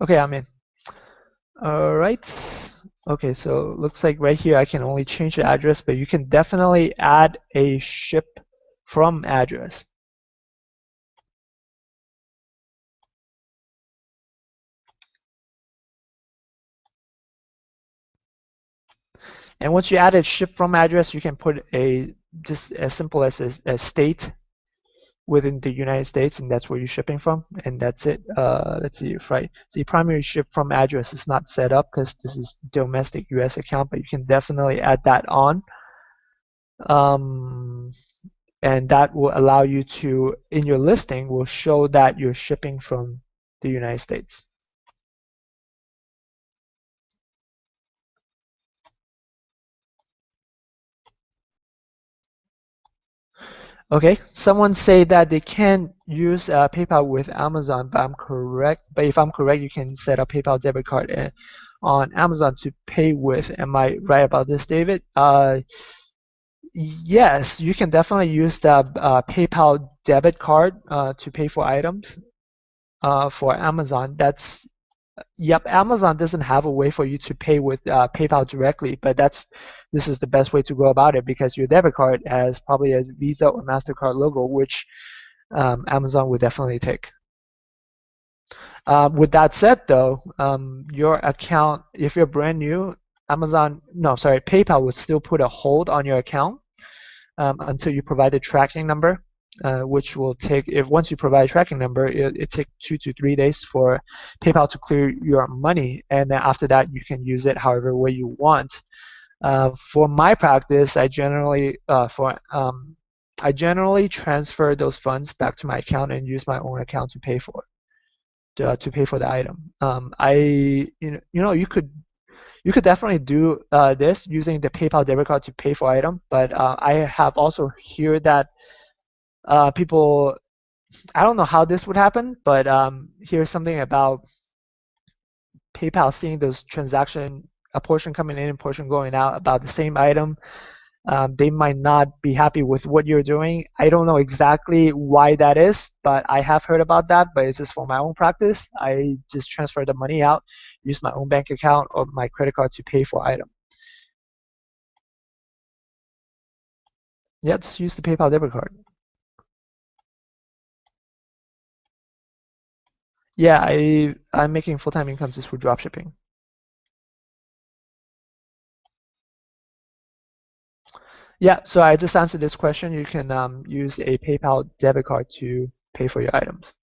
Speaker 1: Okay, I'm in. All right. Okay, so looks like right here I can only change the address, but you can definitely add a ship from address. And once you add a ship from address, you can put a just as simple as a state within the United States, and that's where you're shipping from, and that's it. Let's see, right? So your primary ship from address is not set up because this is domestic US account, but you can definitely add that on. And that will allow you to, in your listing, will show that you're shipping from the United States. Okay, someone say that they can't use PayPal with Amazon, but I'm correct. But if I'm correct, you can set up PayPal debit card on Amazon to pay with. Am I right about this, David? Yes, you can definitely use the PayPal debit card to pay for items for Amazon. Yep, Amazon doesn't have a way for you to pay with PayPal directly, but this is the best way to go about it because your debit card has probably a Visa or MasterCard logo, which Amazon would definitely take. With that said, though, your account, if you're brand new, PayPal would still put a hold on your account until you provide a tracking number. Which will take, if once you provide a tracking number, it takes 2 to 3 days for PayPal to clear your money, and then after that you can use it however way you want. For my practice, I generally transfer those funds back to my account and use my own account to pay for the item. You could definitely do this using the PayPal debit card to pay for item, but I have also heard that people, I don't know how this would happen, but here's something about PayPal seeing those transaction, a portion coming in and portion going out about the same item. They might not be happy with what you're doing. I don't know exactly why that is, but I have heard about that, but it's just for my own practice. I just transfer the money out, use my own bank account or my credit card to pay for item. Yeah, just use the PayPal debit card. Yeah, I'm making full-time income just for dropshipping. Yeah, so I just answered this question. You can use a PayPal debit card to pay for your items.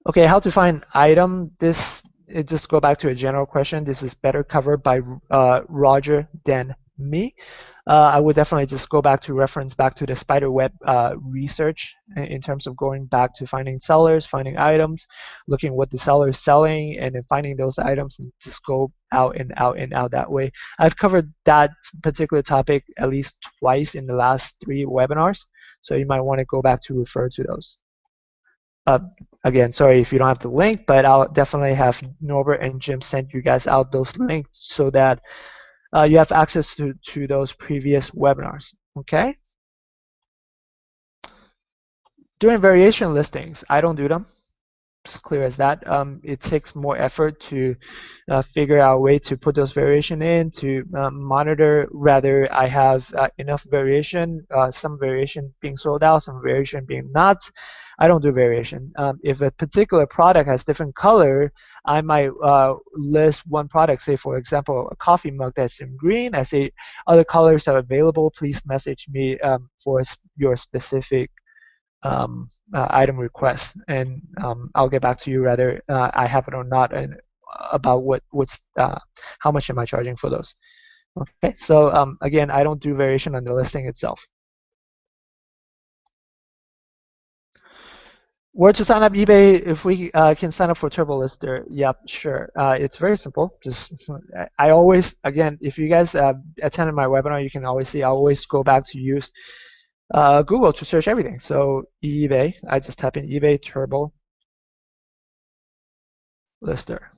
Speaker 1: Okay, how to find item. It just go back to a general question. This is better covered by Roger than me. I would definitely just go back to reference back to the spiderweb research in terms of going back to finding sellers, finding items, looking what the seller is selling, and then finding those items and just go out and out and out that way. I've covered that particular topic at least twice in the last 3 webinars, so you might want to go back to refer to those. Again, sorry if you don't have the link, but I'll definitely have Norbert and Jim send you guys out those links so that you have access to those previous webinars. Okay? Doing variation listings, I don't do them. It's clear as that. It takes more effort to figure out a way to put those variation in, to monitor whether I have enough variation, some variation being sold out, some variation being not. I don't do variation. If a particular product has different color, I might list one product. Say, for example, a coffee mug that's in green. I say other colors are available. Please message me for your specific item request, and I'll get back to you whether I have it or not, and about what's how much am I charging for those. Okay, so again, I don't do variation on the listing itself. Where to sign up eBay? If we can sign up for TurboLister, yep, sure. It's very simple. Just I always, again, if you guys attended my webinar, you can always see I always go back to use Google to search everything. So eBay, I just type in eBay Turbo Lister.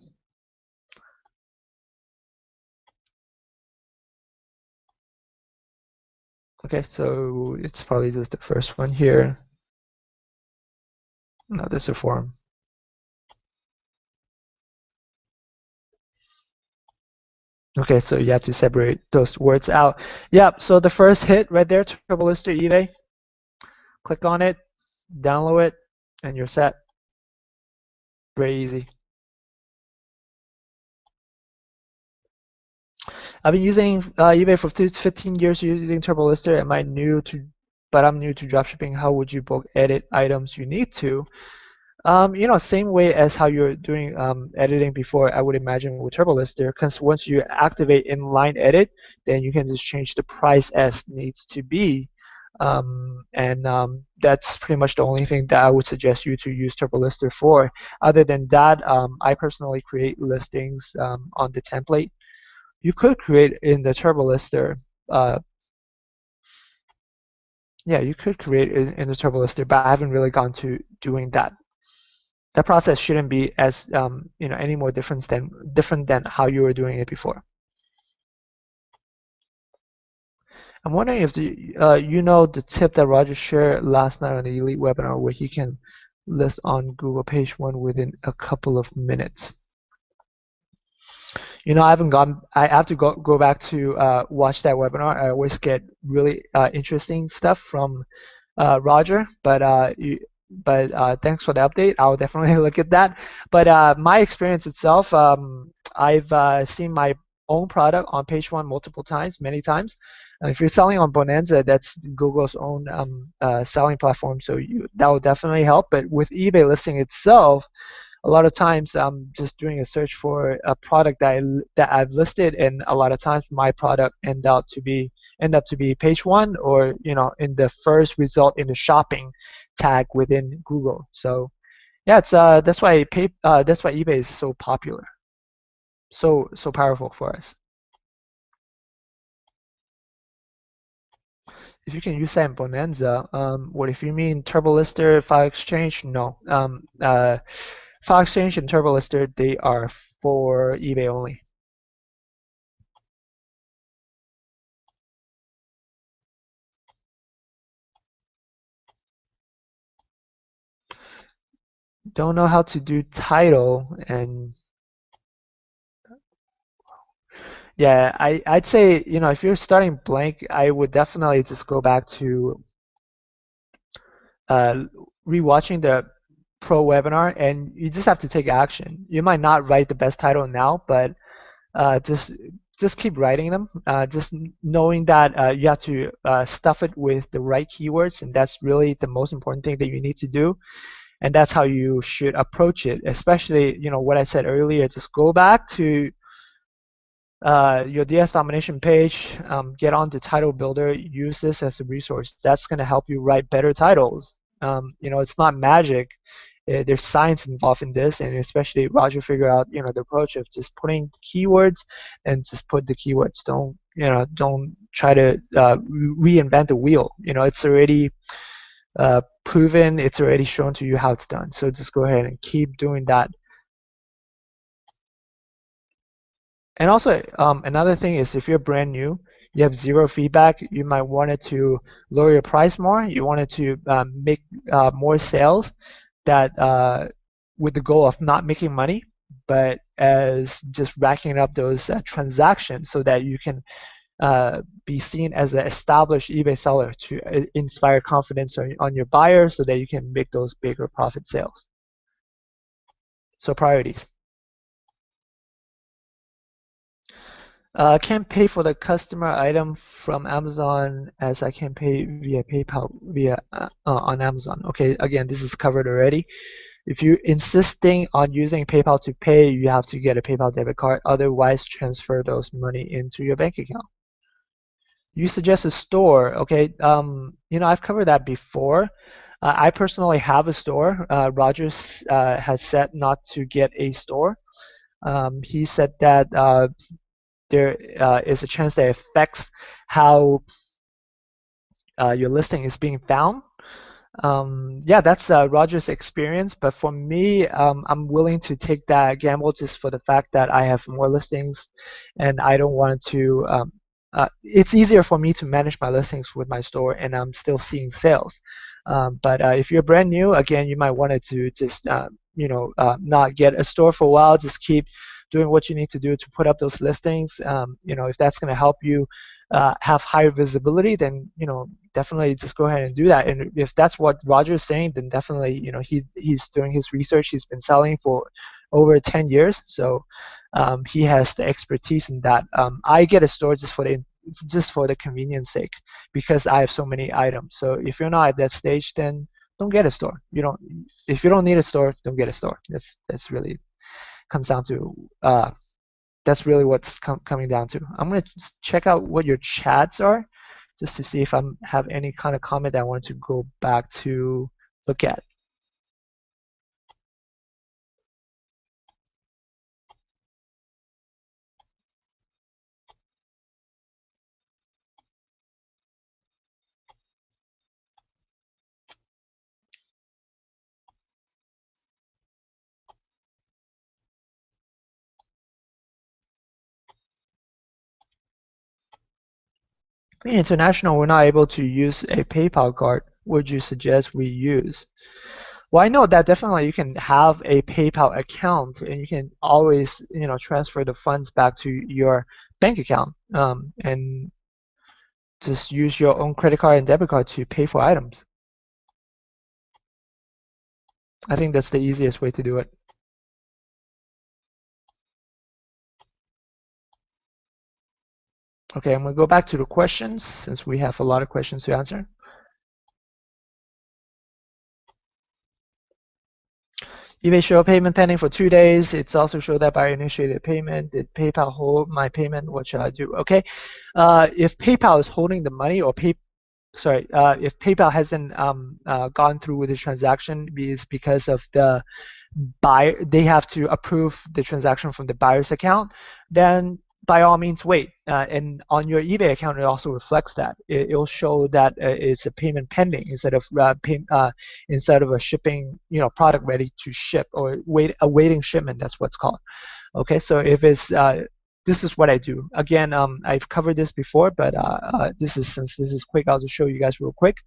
Speaker 1: Okay, so it's probably just the first one here. No, this is a form. Okay, so you have to separate those words out. Yep, so the first hit right there, Turbo Lister eBay. Click on it, download it, and you're set. Very easy. I've been using eBay for 15 years using TurboLister. But I'm new to dropshipping. How would you bulk edit items you need to? Same way as how you're doing editing before, I would imagine with TurboLister, because once you activate inline edit, then you can just change the price as needs to be. And that's pretty much the only thing that I would suggest you to use TurboLister for. Other than that, I personally create listings on the template. You could create in the TurboLister. Yeah, you could create in the TurboLister, but I haven't really gone to doing that. That process shouldn't be as any more different than how you were doing it before. I'm wondering if the tip that Roger shared last night on the Elite webinar, where he can list on Google page one within a couple of minutes. I haven't gone. I have to go back to watch that webinar. I always get really interesting stuff from Roger, but thanks for the update. I'll definitely look at that. But my experience itself, I've seen my own product on page one multiple times, many times. If you're selling on Bonanza, that's Google's own selling platform, so that will definitely help. But with eBay listing itself, a lot of times I'm just doing a search for a product that I've listed, and a lot of times my product end up to be page one, or in the first result in the shopping tag within Google. So yeah, it's that's why eBay is so popular, so powerful for us. If you can use that in Bonanza, what if you mean TurboLister, File Exchange? No. File Exchange and TurboLister, they are for eBay only. Don't know how to do title, and yeah, I'd say, if you're starting blank, I would definitely just go back to rewatching the pro webinar, and you just have to take action. You might not write the best title now, but just keep writing them. Just knowing that you have to stuff it with the right keywords, and that's really the most important thing that you need to do. And that's how you should approach it. Especially, what I said earlier. Just go back to your DS domination page, get on the title builder, use this as a resource. That's going to help you write better titles. It's not magic. There's science involved in this, and especially Roger figured out, the approach of just putting keywords and just put the keywords. Don't try to reinvent the wheel. It's already proven. It's already shown to you how it's done. So just go ahead and keep doing that. And also, another thing is, if you're brand new, you have zero feedback, you might want it to lower your price more. You want it to make more sales that with the goal of not making money, but as just racking up those transactions, so that you can be seen as an established eBay seller to inspire confidence on your buyer so that you can make those bigger profit sales. So priorities. Can't pay for the customer item from Amazon as I can pay via PayPal on Amazon. Okay, again, this is covered already. If you're insisting on using PayPal to pay, you have to get a PayPal debit card. Otherwise, transfer those money into your bank account. You suggest a store. Okay, I've covered that before. I personally have a store. Rogers has said not to get a store. He said that there is a chance that it affects how your listing is being found. Yeah, that's Roger's experience, but for me, I'm willing to take that gamble just for the fact that I have more listings and I don't want to. It's easier for me to manage my listings with my store and I'm still seeing sales. But if you're brand new, again, you might want to just not get a store for a while, just keep doing what you need to do to put up those listings. If that's going to help you have higher visibility, then definitely just go ahead and do that. And if that's what Roger's saying, then definitely he's doing his research. He's been selling for over 10 years, so he has the expertise in that. I get a store just for the convenience sake because I have so many items. So if you're not at that stage, then don't get a store. If you don't need a store, don't get a store. That's really comes down to that's really what's coming down to. I'm going to check out what your chats are just to see if I have any kind of comment that I want to go back to look at. Being international, we're not able to use a PayPal card. Would you suggest we use? Well, I know that definitely you can have a PayPal account and you can always, transfer the funds back to your bank account and just use your own credit card and debit card to pay for items. I think that's the easiest way to do it. Okay, I'm going to go back to the questions since we have a lot of questions to answer. eBay show payment pending for 2 days. It's also show that buyer initiated payment. Did PayPal hold my payment? What should I do? Okay, if PayPal is holding the money or if PayPal hasn't gone through with the transaction, it's because of the buyer, they have to approve the transaction from the buyer's account, then by all means wait. And on your eBay account, it also reflects that. It'll show that it's a payment pending instead of a shipping, product ready to ship or awaiting shipment. That's what's called. Okay, so if it's this is what I do. Again, I've covered this before, but since this is quick, I'll just show you guys real quick.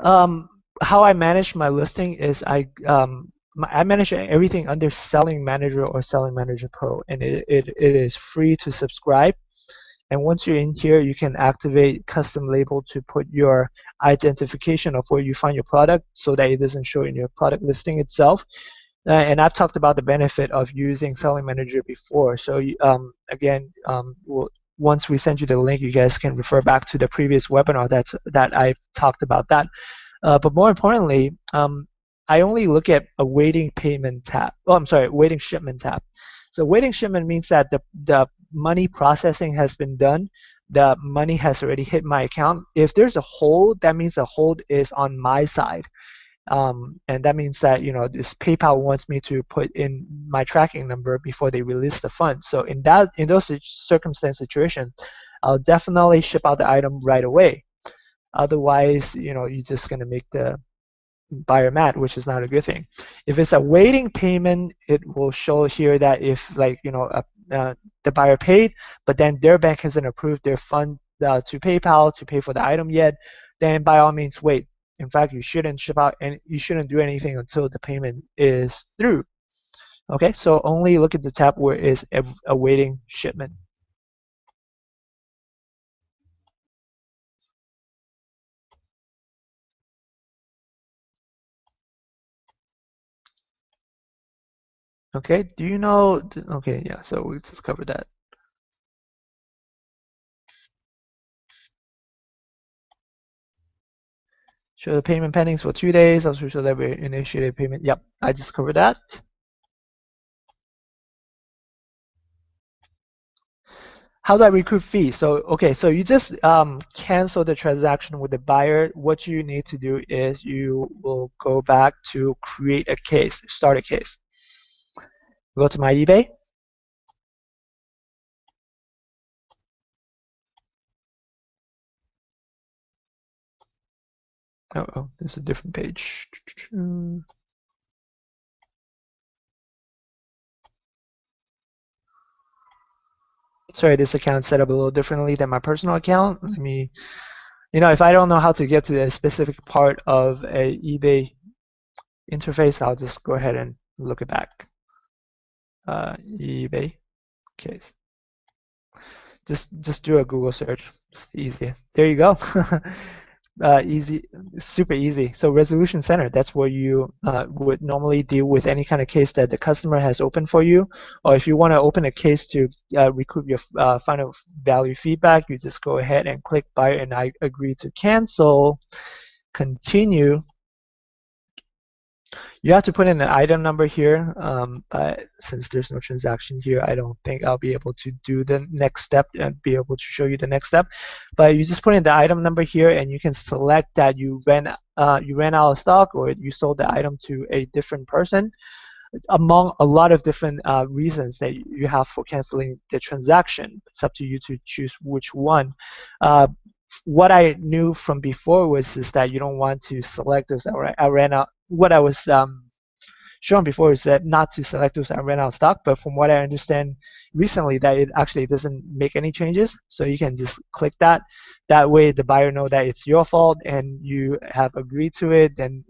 Speaker 1: How I manage my listing is I manage everything under Selling Manager or Selling Manager Pro, and it is free to subscribe. And once you're in here, you can activate custom label to put your identification of where you find your product so that it doesn't show in your product listing itself. And I've talked about the benefit of using Selling Manager before. So once we send you the link, you guys can refer back to the previous webinar that I've talked about that. But more importantly, I only look at a waiting payment tab. Oh, I'm sorry, waiting shipment tab. So waiting shipment means that the money processing has been done. The money has already hit my account. If there's a hold, that means the hold is on my side. And that means that this PayPal wants me to put in my tracking number before they release the funds. So in those circumstance situation, I'll definitely ship out the item right away. Otherwise, you're just gonna make the buyer mad, which is not a good thing. If it's a waiting payment, it will show here that if the buyer paid, but then their bank hasn't approved their fund to PayPal to pay for the item yet, then by all means wait. In fact, you shouldn't ship out and you shouldn't do anything until the payment is through. Okay, so only look at the tab where it is awaiting shipment. Okay, do you know? Okay, yeah, so we just covered that. Show the payment pendings for 2 days. Also show that we initiated payment. Yep, I just covered that. How do I recoup fees? So, okay, so you just cancel the transaction with the buyer. What you need to do is you will go back to create a case, start a case. Go to my eBay. Oh, this is a different page. Sorry, this account set up a little differently than my personal account. Let me, if I don't know how to get to a specific part of a eBay interface, I'll just go ahead and look it back. eBay case. Just do a Google search. It's the easiest. There you go. Easy, super easy. So resolution center, that's where you would normally deal with any kind of case that the customer has opened for you. Or if you want to open a case to recoup your final value feedback, you just go ahead and click buy and I agree to cancel, continue. You have to put in the item number here, but since there's no transaction here, I don't think I'll be able to do the next step and be able to show you the next step. But you just put in the item number here, and you can select that you ran out of stock or you sold the item to a different person. Among a lot of different reasons that you have for canceling the transaction, it's up to you to choose which one. What I knew from before is that you don't want to select those. I ran out. What I was shown before is that not to select those that ran out of stock. But from what I understand recently, that it actually doesn't make any changes. So you can just click that. That way, the buyer know that it's your fault and you have agreed to it. Then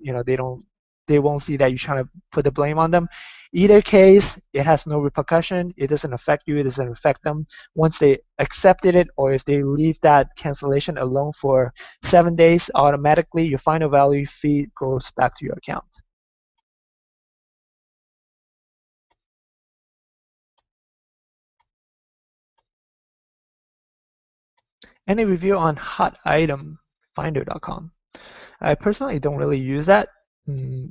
Speaker 1: they won't see that you're trying to put the blame on them. Either case, it has no repercussion. It doesn't affect you. It doesn't affect them. Once they accepted it, or if they leave that cancellation alone for 7 days, automatically your final value fee goes back to your account. Any review on hotitemfinder.com? I personally don't really use that.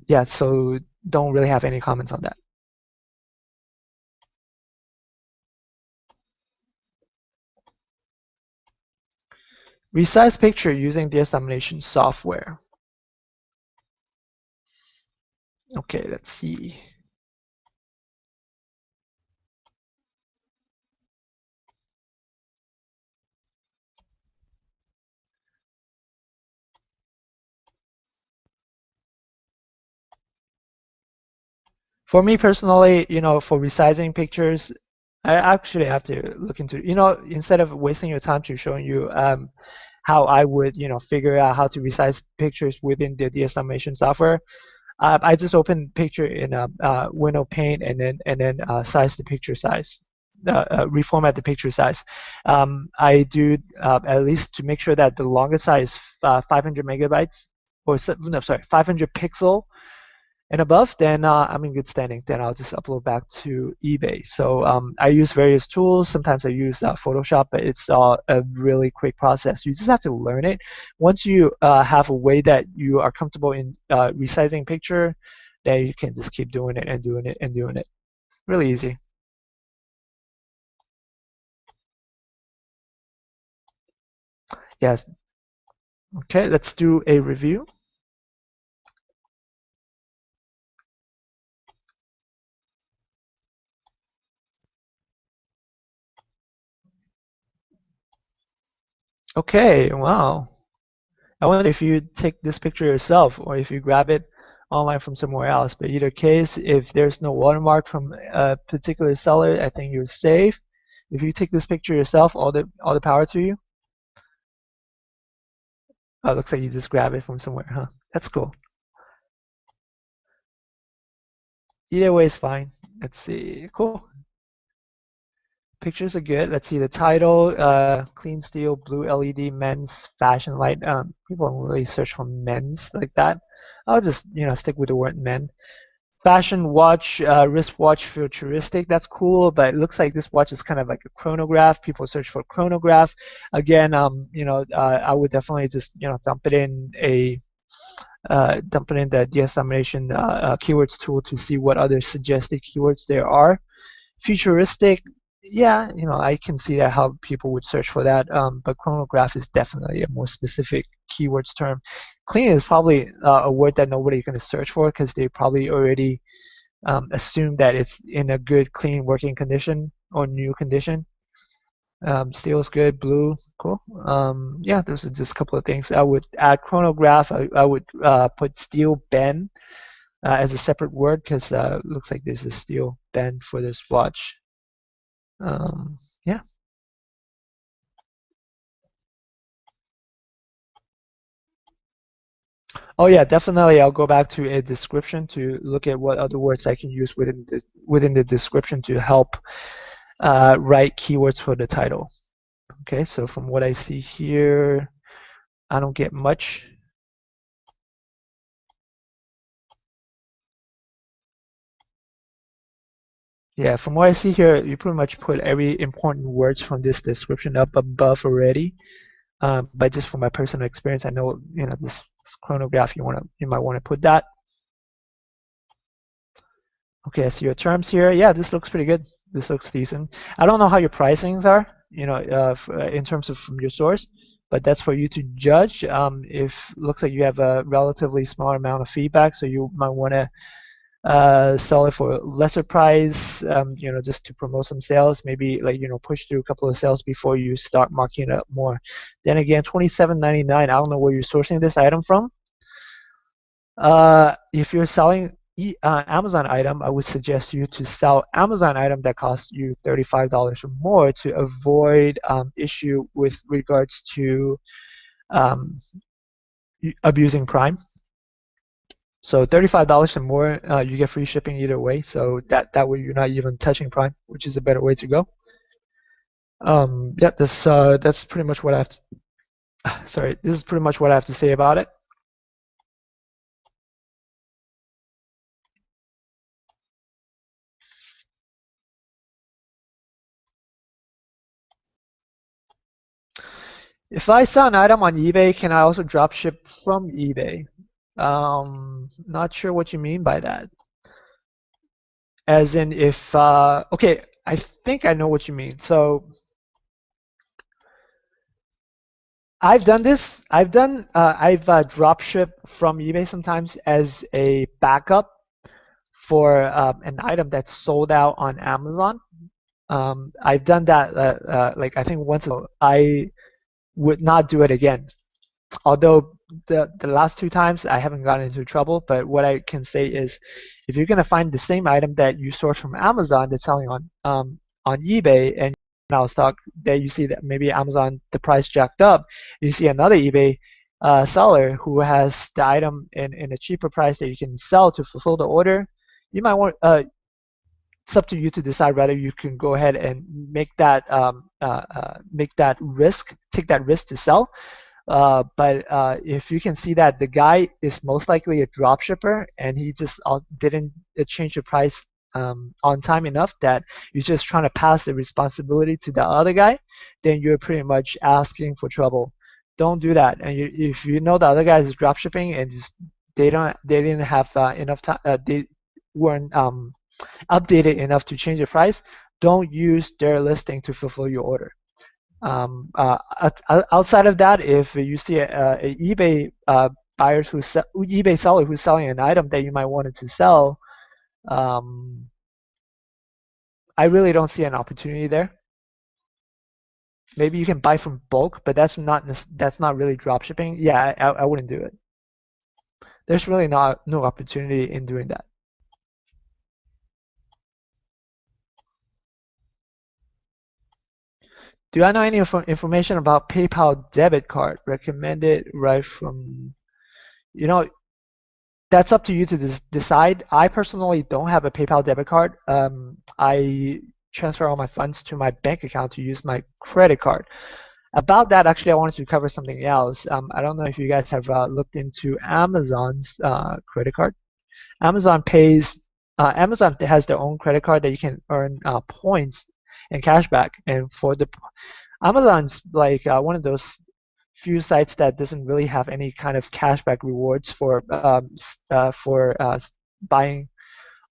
Speaker 1: Yeah, so don't really have any comments on that. Resize picture using de-estimation software. Okay, let's see. For me personally, for resizing pictures, I actually have to look into, instead of wasting your time to showing you how I would, figure out how to resize pictures within the de-estimation software. I just open picture in a window pane and then size the picture size, reformat the picture size. I do at least to make sure that the longest size is 500 megabytes, or no, sorry, 500 pixel and above, then I'm in good standing. Then I'll just upload back to eBay. So I use various tools. Sometimes I use Photoshop, but it's a really quick process. You just have to learn it. Once you have a way that you are comfortable in resizing picture, then you can just keep doing it and doing it and doing it. Really easy. Yes. Okay, let's do a review. Okay, wow. I wonder if you take this picture yourself or if you grab it online from somewhere else. But either case, if there's no watermark from a particular seller, I think you're safe. If you take this picture yourself, all the power to you. Oh, it looks like you just grab it from somewhere, huh? That's cool. Either way is fine. Let's see. Cool. Pictures are good. Let's see the title. Clean steel, blue LED, men's fashion light. People don't really search for men's like that. I'll just stick with the word men. Fashion watch, wristwatch futuristic. That's cool, but it looks like this watch is kind of like a chronograph. People search for chronograph. Again, I would definitely just dump it in the de-estimation keywords tool to see what other suggested keywords there are. Futuristic, yeah, I can see that how people would search for that. But chronograph is definitely a more specific keywords term. Clean is probably a word that nobody's going to search for because they probably already assume that it's in a good, clean working condition or new condition. Steel's good, blue, cool. Yeah, those are just a couple of things. I would add chronograph. I would put steel bend as a separate word because it looks like there's a steel bend for this watch. Yeah. Oh yeah, definitely. I'll go back to a description to look at what other words I can use within the description to help write keywords for the title. Okay, so from what I see here, I don't get much. Yeah, from what I see here, you pretty much put every important words from this description up above already. But just from my personal experience, I know this chronograph you might want to put that. Okay, I see your terms here. Yeah, this looks pretty good. This looks decent. I don't know how your pricings are, in terms of from your source, but that's for you to judge. If looks like you have a relatively small amount of feedback, so you might want to sell it for a lesser price, just to promote some sales. Maybe like push through a couple of sales before you start marking it up more. Then again, $27.99. I don't know where you're sourcing this item from. If you're selling Amazon item, I would suggest you to sell Amazon item that costs you $35 or more to avoid issue with regards to um, abusing Prime. So $35 or more, you get free shipping either way. So that way you're not even touching Prime, which is a better way to go. Yeah, that's pretty much what I have to. Sorry, this is pretty much what I have to say about it. If I sell an item on eBay, can I also drop ship from eBay? Not sure what you mean by that. As in if, okay, I think I know what you mean. So I've done this. I've drop shipped from eBay sometimes as a backup for an item that's sold out on Amazon. I've done that, like I think once ago. I would not do it again. Although the last two times I haven't gotten into trouble, but what I can say is, if you're gonna find the same item that you source from Amazon that's selling on eBay and now stock, that you see that maybe Amazon the price jacked up, you see another eBay seller who has the item in a cheaper price that you can sell to fulfill the order, you might want it's up to you to decide whether you can go ahead and take that risk to sell. But if you can see that the guy is most likely a drop shipper and he just didn't change the price on time enough that you're just trying to pass the responsibility to the other guy, then you're pretty much asking for trouble. Don't do that. And if you know the other guy is drop shipping and just they didn't have enough time, they weren't updated enough to change the price, don't use their listing to fulfill your order. Outside of that, if you see a eBay eBay seller who's selling an item that you might want to sell, um, I really don't see an opportunity there. Maybe you can buy from bulk, but that's not really drop shipping. Yeah, I wouldn't do it. There's really no opportunity in doing that. Do I know any information about PayPal debit card recommended right from, you know, that's up to you to decide. I personally don't have a PayPal debit card. I transfer all my funds to my bank account to use my credit card. About that, actually, I wanted to cover something else. I don't know if you guys have looked into Amazon's credit card. Amazon pays Amazon has their own credit card that you can earn points and cashback. And for the Amazon's like one of those few sites that doesn't really have any kind of cashback rewards for buying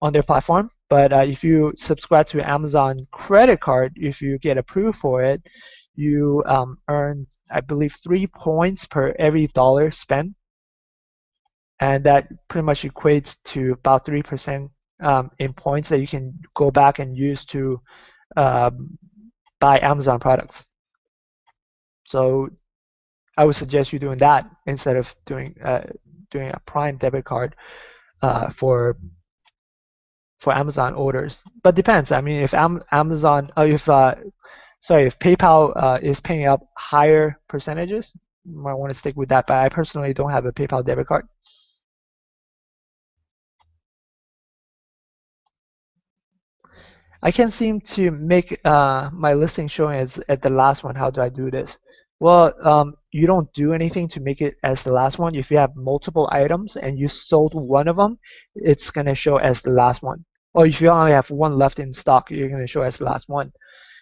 Speaker 1: on their platform. But if you subscribe to Amazon credit card, if you get approved for it, you earn, I believe, 3 points per every dollar spent, and that pretty much equates to about 3% in points that you can go back and use to um, buy Amazon products. So I would suggest you doing that instead of doing a Prime debit card for Amazon orders. But depends. I mean, if Amazon, if PayPal is paying up higher percentages, you might want to stick with that. But I personally don't have a PayPal debit card. I can't seem to make my listing showing as at the last one. How do I do this? Well, you don't do anything to make it as the last one. If you have multiple items and you sold one of them, it's going to show as the last one. Or if you only have one left in stock, you're going to show as the last one.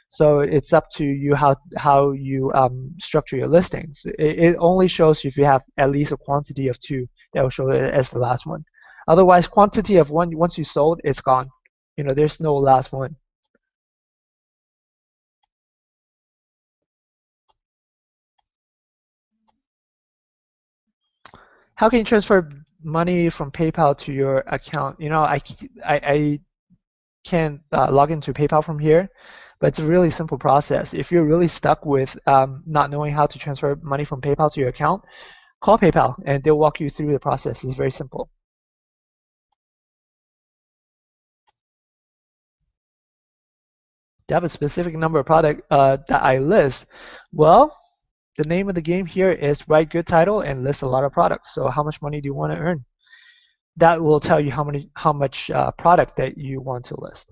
Speaker 1: So it's up to you how you structure your listings. It only shows if you have at least a quantity of two that will show it as the last one. Otherwise, quantity of one, once you sold, it's gone. There's no last one. How can you transfer money from PayPal to your account? I can log into PayPal from here, but it's a really simple process. If you're really stuck with not knowing how to transfer money from PayPal to your account, call PayPal and they'll walk you through the process. It's very simple. They have a specific number of product that I list. Well, the name of the game here is write good title and list a lot of products. So how much money do you want to earn? That will tell you how much product that you want to list.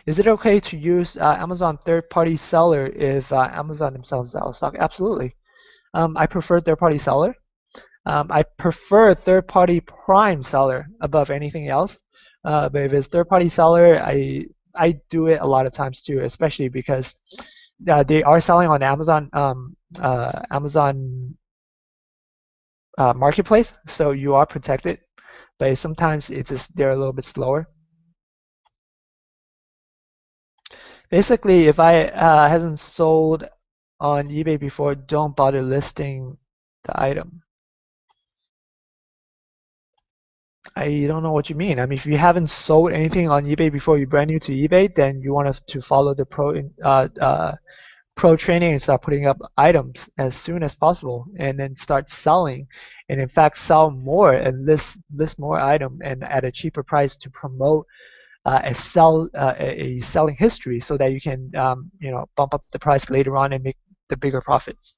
Speaker 1: Is it okay to use Amazon third-party seller if Amazon themselves is out of stock? Absolutely. I prefer third-party seller. I prefer third-party Prime seller above anything else. But if it's third-party seller, I do it a lot of times too, especially because they are selling on Amazon marketplace, so you are protected. But sometimes it's just they're a little bit slower. Basically, if I hasn't sold on eBay before, don't bother listing the item. I don't know what you mean. I mean, if you haven't sold anything on eBay before, you're brand new to eBay, then you want to follow the pro training and start putting up items as soon as possible, and then start selling, and in fact sell more and list more item and at a cheaper price to promote a selling history so that you can bump up the price later on and make the bigger profits.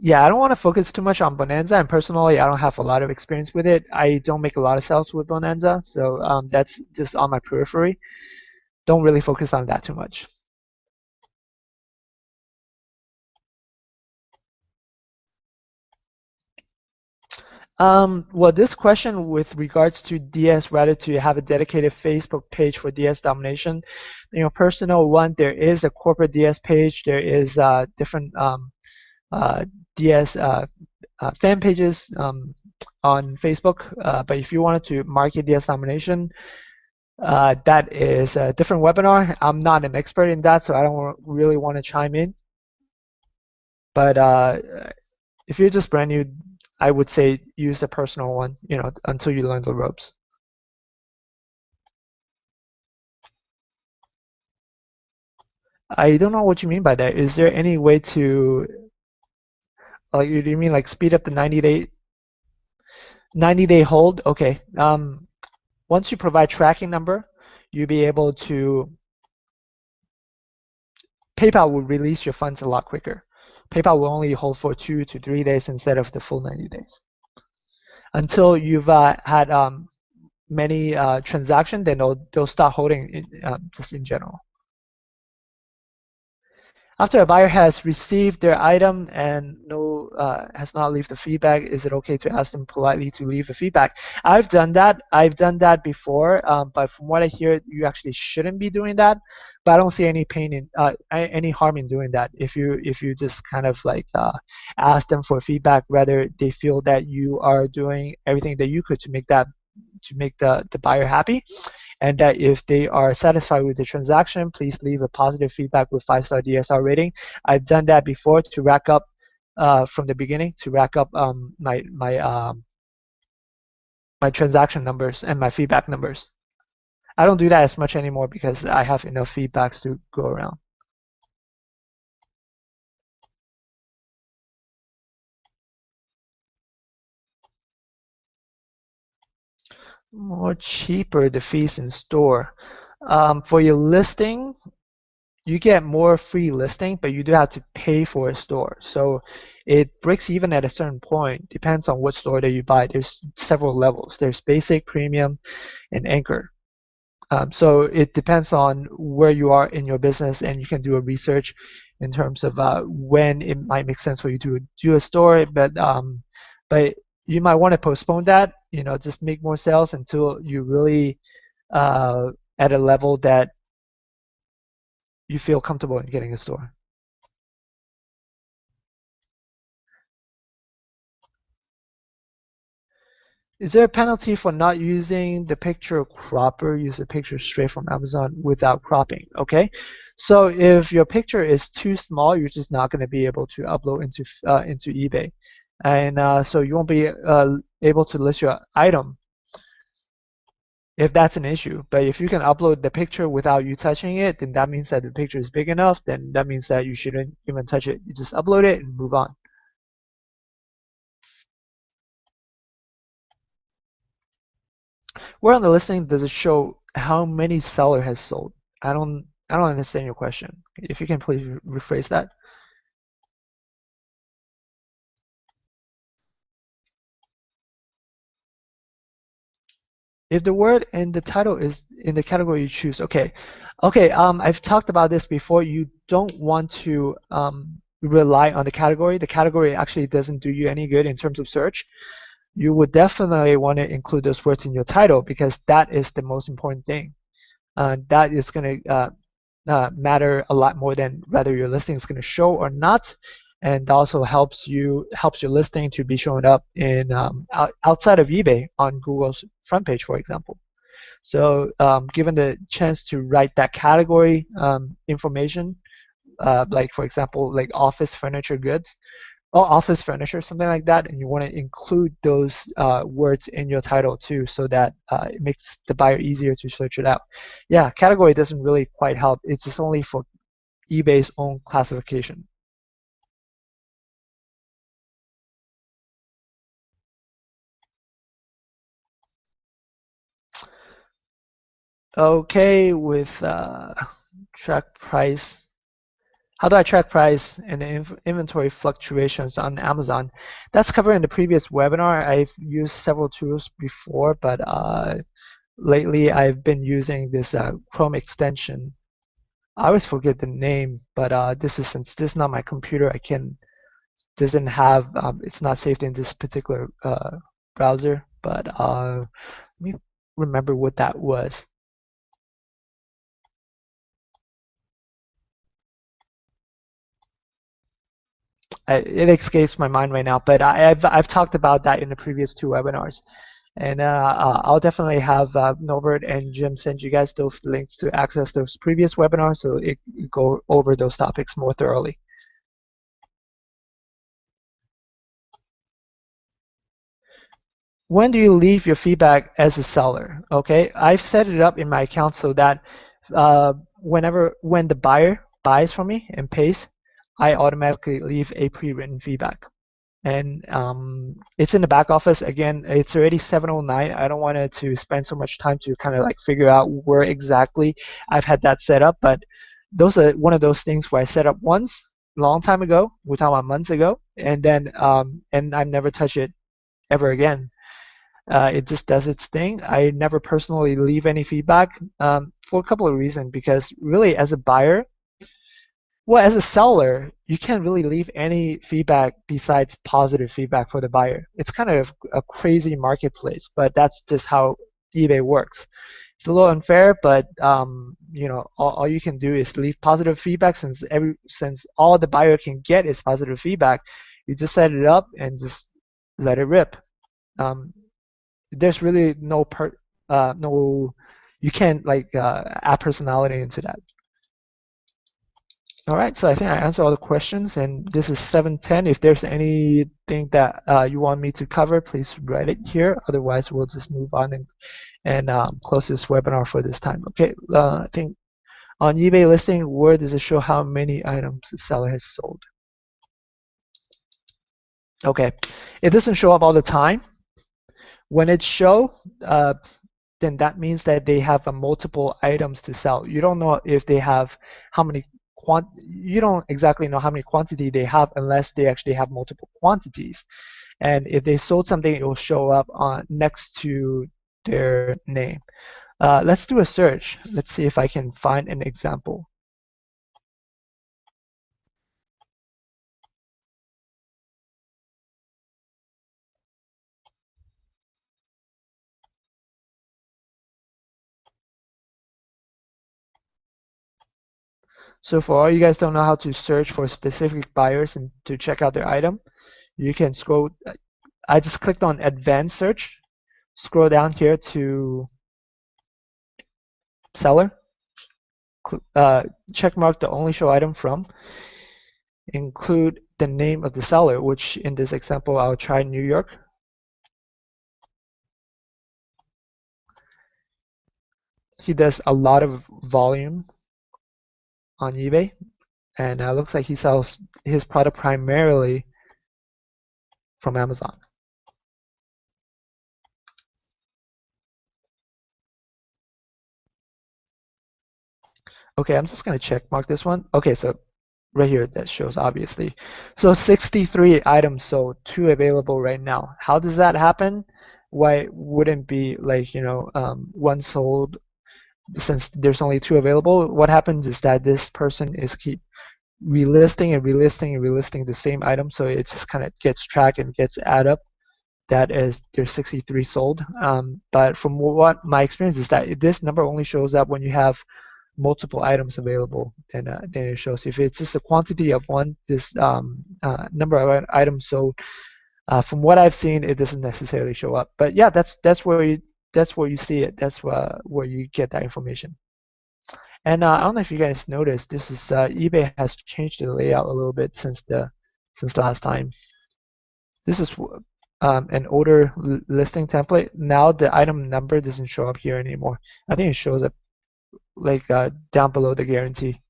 Speaker 1: Yeah, I don't want to focus too much on Bonanza, and personally, I don't have a lot of experience with it. I don't make a lot of sales with Bonanza, so that's just on my periphery. Don't really focus on that too much. Well, this question with regards to DS, rather to have a dedicated Facebook page for DS domination, personal one, there is a corporate DS page. There is different uh, DS fan pages on Facebook. But if you wanted to market DS domination, that is a different webinar. I'm not an expert in that, so I don't really want to chime in. But if you're just brand new, I would say use a personal one, until you learn the ropes. I don't know what you mean by that. Is there any way to, like, you mean like speed up the 90-day hold? Okay. Once you provide tracking number, you'll be able to, PayPal will release your funds a lot quicker. PayPal will only hold for 2 to 3 days instead of the full 90 days. Until you've had many transactions, then they'll start holding just in general. After a buyer has received their item and no has not left the feedback, is it okay to ask them politely to leave a feedback? I've done that. I've done that before, but from what I hear, you actually shouldn't be doing that. But I don't see any pain in any harm in doing that. If you just kind of like ask them for feedback, whether they feel that you are doing everything that you could to make that to make the buyer happy, and that if they are satisfied with the transaction, please leave a positive feedback with 5-star DSR rating. I've done that before to rack up from the beginning to rack up my transaction numbers and my feedback numbers. I don't do that as much anymore because I have enough feedbacks to go around. More cheaper the fees in store. For your listing, you get more free listing, but you do have to pay for a store. So it breaks even at a certain point. Depends on what store that you buy. There's several levels. There's basic, premium, and anchor. So it depends on where you are in your business, and you can do a research in terms of when it might make sense for you to do a store. But you might want to postpone that. Just make more sales until you really uh, at a level that you feel comfortable in getting a store. Is there a penalty for not using the picture cropper? Use the picture straight from Amazon without cropping. Okay, so if your picture is too small, you're just not going to be able to upload into eBay, and so you won't be able to list your item if that's an issue. But if you can upload the picture without you touching it, then that means that the picture is big enough. Then that means that you shouldn't even touch it. You just upload it and move on. Where on the listing does it show how many seller has sold? I don't understand your question. If you can please rephrase that. If the word in the title is in the category you choose, okay. Okay, I've talked about this before. You don't want to rely on the category. The category actually doesn't do you any good in terms of search. You would definitely want to include those words in your title because that is the most important thing. That is going to matter a lot more than whether your listing is going to show or not, and also helps your listing to be shown up in outside of eBay on Google's front page, for example. So given the chance to write that category information, like for example, like office furniture goods, or office furniture, something like that, and you want to include those words in your title too, so that it makes the buyer easier to search it out. Yeah, category doesn't really quite help. It's just only for eBay's own classification. Okay, with track price. How do I track price and inventory fluctuations on Amazon? That's covered in the previous webinar. I've used several tools before, but lately I've been using this Chrome extension. I always forget the name, but since this is not my computer, I can doesn't have it's not saved in this particular browser. But let me remember what that was. It escapes my mind right now, but I've talked about that in the previous two webinars, and I'll definitely have Norbert and Jim send you guys those links to access those previous webinars, so you go over those topics more thoroughly. When do you leave your feedback as a seller? Okay, I've set it up in my account so that when the buyer buys from me and pays, I automatically leave a pre-written feedback. And it's in the back office. Again, it's already 7:09. I don't want it to spend so much time to kind of like figure out where exactly I've had that set up, but those are one of those things where I set up once long time ago, we're talking about months ago, and then and I've never touched it ever again. It just does its thing. I never personally leave any feedback for a couple of reasons, because really as a buyer, Well, as a seller, you can't really leave any feedback besides positive feedback for the buyer. It's kind of a crazy marketplace, but that's just how eBay works. It's a little unfair, but all you can do is leave positive feedback since all the buyer can get is positive feedback. You just set it up and just let it rip. Um, there's really no, you can't like add personality into that. All right, so I think I answered all the questions, and this is 7:10. If there's anything that you want me to cover, please write it here. Otherwise, we'll just move on and close this webinar for this time. Okay, I think on eBay listing, where does it show how many items the seller has sold? Okay, it doesn't show up all the time. When it shows, then that means that they have multiple items to sell. You don't know if they have how many you don't exactly know how many quantity they have unless they actually have multiple quantities. And if they sold something, it will show up on next to their name. Let's do a search. Let's see if I can find an example. So for all you guys don't know how to search for specific buyers and to check out their item, you can scroll. I just clicked on advanced search. Scroll down here to seller. Check mark the only show item from. Include the name of the seller, which in this example I'll try New York. He does a lot of volume on eBay, and looks like he sells his product primarily from Amazon. Okay, I'm just gonna check mark this one. Okay, so right here that shows obviously. So 63 items sold, 2 available right now. How does that happen? Why wouldn't be like, one sold since there's only 2 available? What happens is that this person is keep relisting and relisting and relisting the same item, so it just kind of gets tracked and gets added up. That is, there's 63 sold. But from what my experience is that this number only shows up when you have multiple items available. Then it shows. If it's just a quantity of one, this number of items sold. From what I've seen, it doesn't necessarily show up. But yeah, that's where you see it. That's where you get that information. And I don't know if you guys noticed, this is eBay has changed the layout a little bit since last time. This is an older listing template. Now the item number doesn't show up here anymore. I think it shows up like down below the guarantee.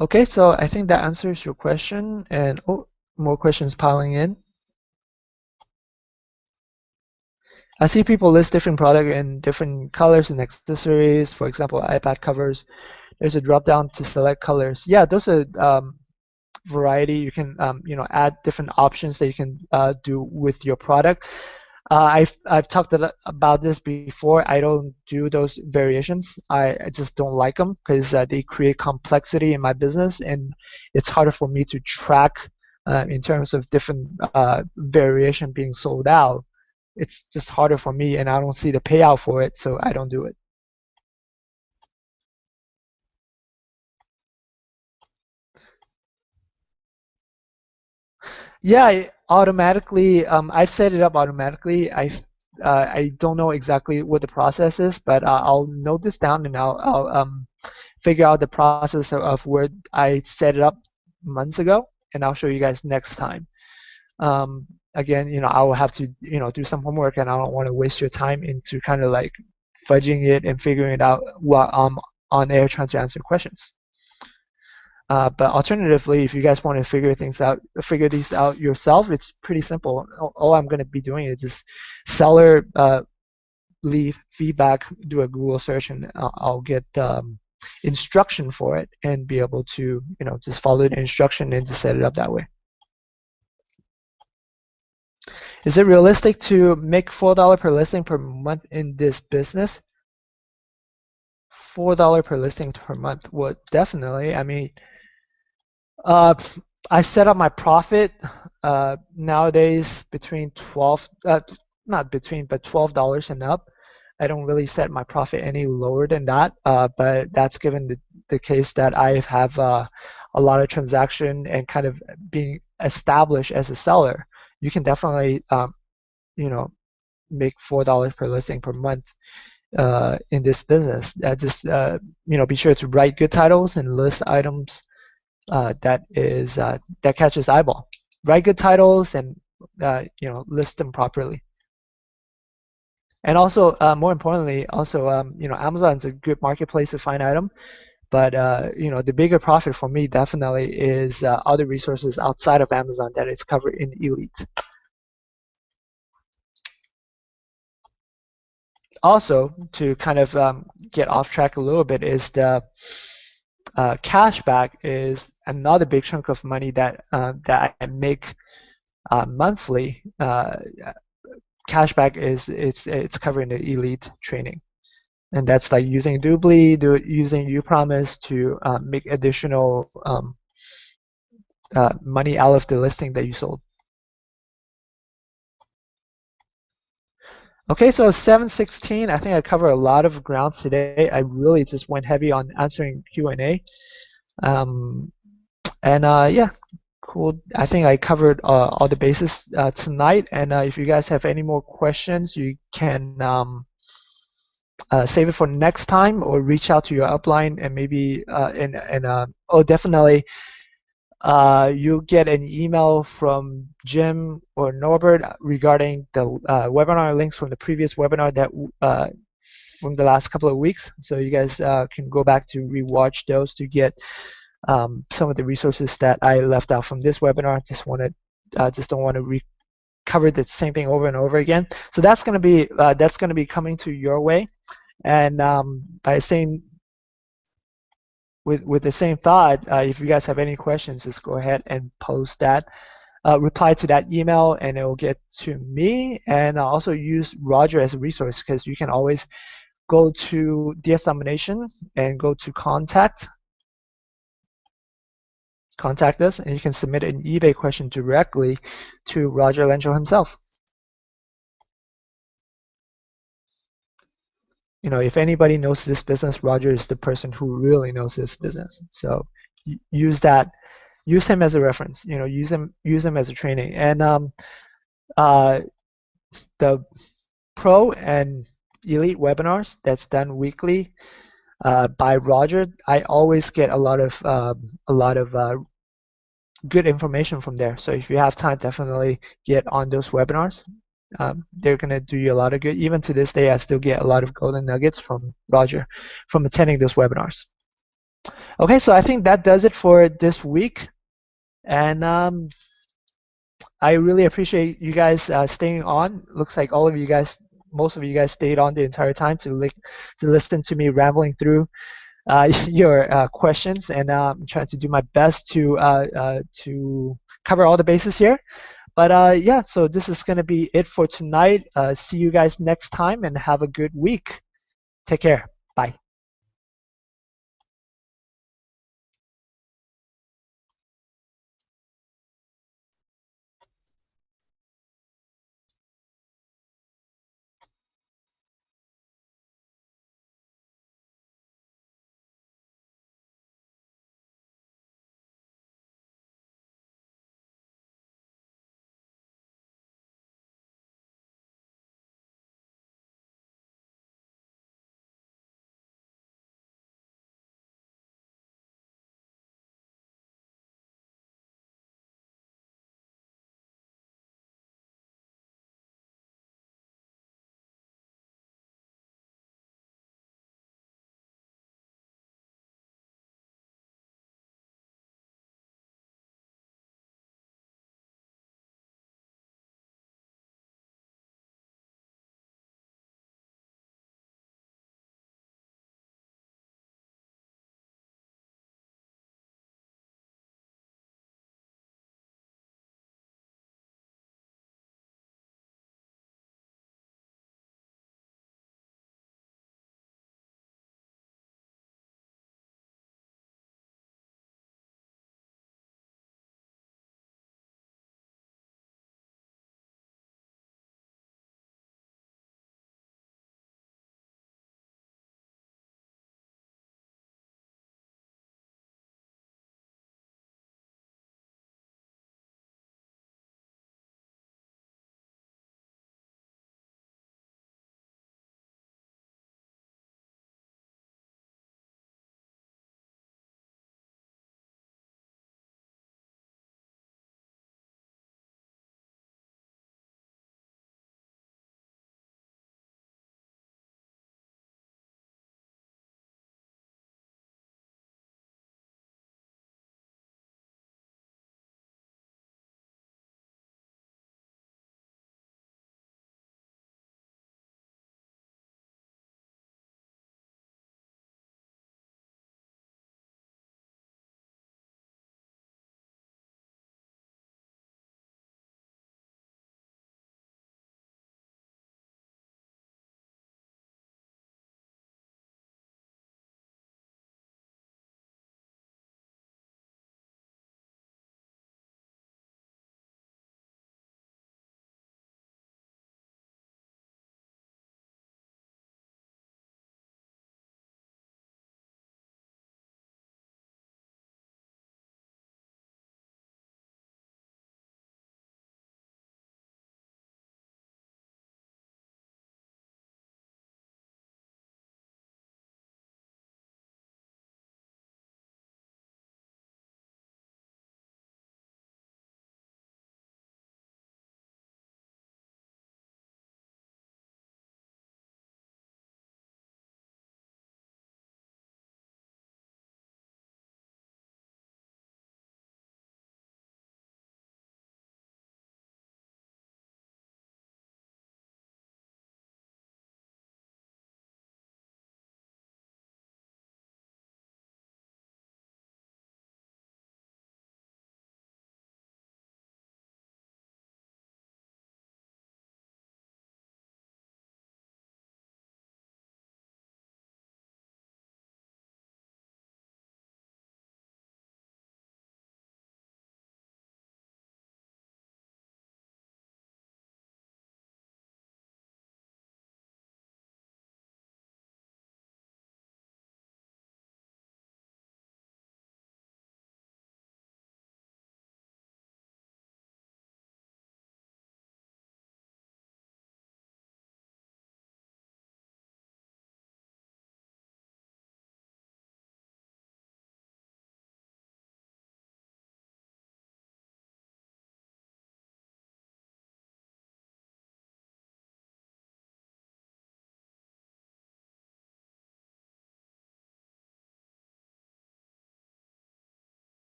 Speaker 1: Okay, so I think that answers your question. And oh, more questions piling in. I see people list different product in different colors and accessories. For example, iPad covers. There's a drop down to select colors. Yeah, those are variety. You can add different options that you can do with your product. I've talked about this before. I don't do those variations. I just don't like them because they create complexity in my business, and it's harder for me to track in terms of different variation being sold out. It's just harder for me, and I don't see the payout for it, so I don't do it. Yeah, automatically. I've set it up automatically. I don't know exactly what the process is, but I'll note this down and I'll figure out the process of where I set it up months ago, and I'll show you guys next time. Again, I will have to do some homework, and I don't want to waste your time into kind of like fudging it and figuring it out while I'm on air trying to answer questions. But alternatively, if you guys want to figure these out yourself, it's pretty simple. All I'm going to be doing is just seller leave feedback, do a Google search, and I'll get instruction for it and be able to just follow the instruction and just set it up that way. Is it realistic to make $4 per listing per month in this business? $4 per listing per month? Well, definitely. I mean, uh, I set up my profit nowadays between 12, not between, but $12 and up. I don't really set my profit any lower than that, but that's given the case that I have a lot of transaction and kind of being established as a seller. You can definitely, you know, make $4 per listing per month in this business. Just be sure to write good titles and list items that catches eyeball. Write good titles and list them properly. And also, more importantly, also Amazon's a good marketplace to find item. But the bigger profit for me definitely is other resources outside of Amazon that is covered in Elite. Also, to kind of get off track a little bit, is the cashback is another big chunk of money that I make monthly. Cashback is it's covering the Elite training, and that's like using Doobly, using uPromise to make additional money out of the listing that you sold. Okay, so 7:16. I think I covered a lot of ground today. I really just went heavy on answering Q&A. Yeah, cool. I think I covered all the bases tonight. And if you guys have any more questions, you can save it for next time or reach out to your upline and maybe definitely. You'll get an email from Jim or Norbert regarding the webinar links from the previous webinar that from the last couple of weeks. So you guys can go back to rewatch those to get some of the resources that I left out from this webinar. Just don't want to cover the same thing over and over again. So that's going to be coming to your way, and by saying. With the same thought, if you guys have any questions, just go ahead and post that. Reply to that email and it will get to me. And I'll also use Roger as a resource because you can always go to DS Domination and go to contact us, and you can submit an eBay question directly to Roger Lencho himself. If anybody knows this business, Roger is the person who really knows this business. So use him as a reference. Use him as a training. And the Pro and Elite webinars that's done weekly by Roger, I always get a lot of good information from there. So if you have time, definitely get on those webinars. They're going to do you a lot of good. Even to this day, I still get a lot of golden nuggets from Roger from attending those webinars. Okay, so I think that does it for this week. And I really appreciate you guys staying on. Looks like most of you guys stayed on the entire time to listen to me rambling through your questions. And I'm trying to do my best to cover all the bases here. But yeah, so this is going to be it for tonight. See you guys next time and have a good week. Take care. Bye.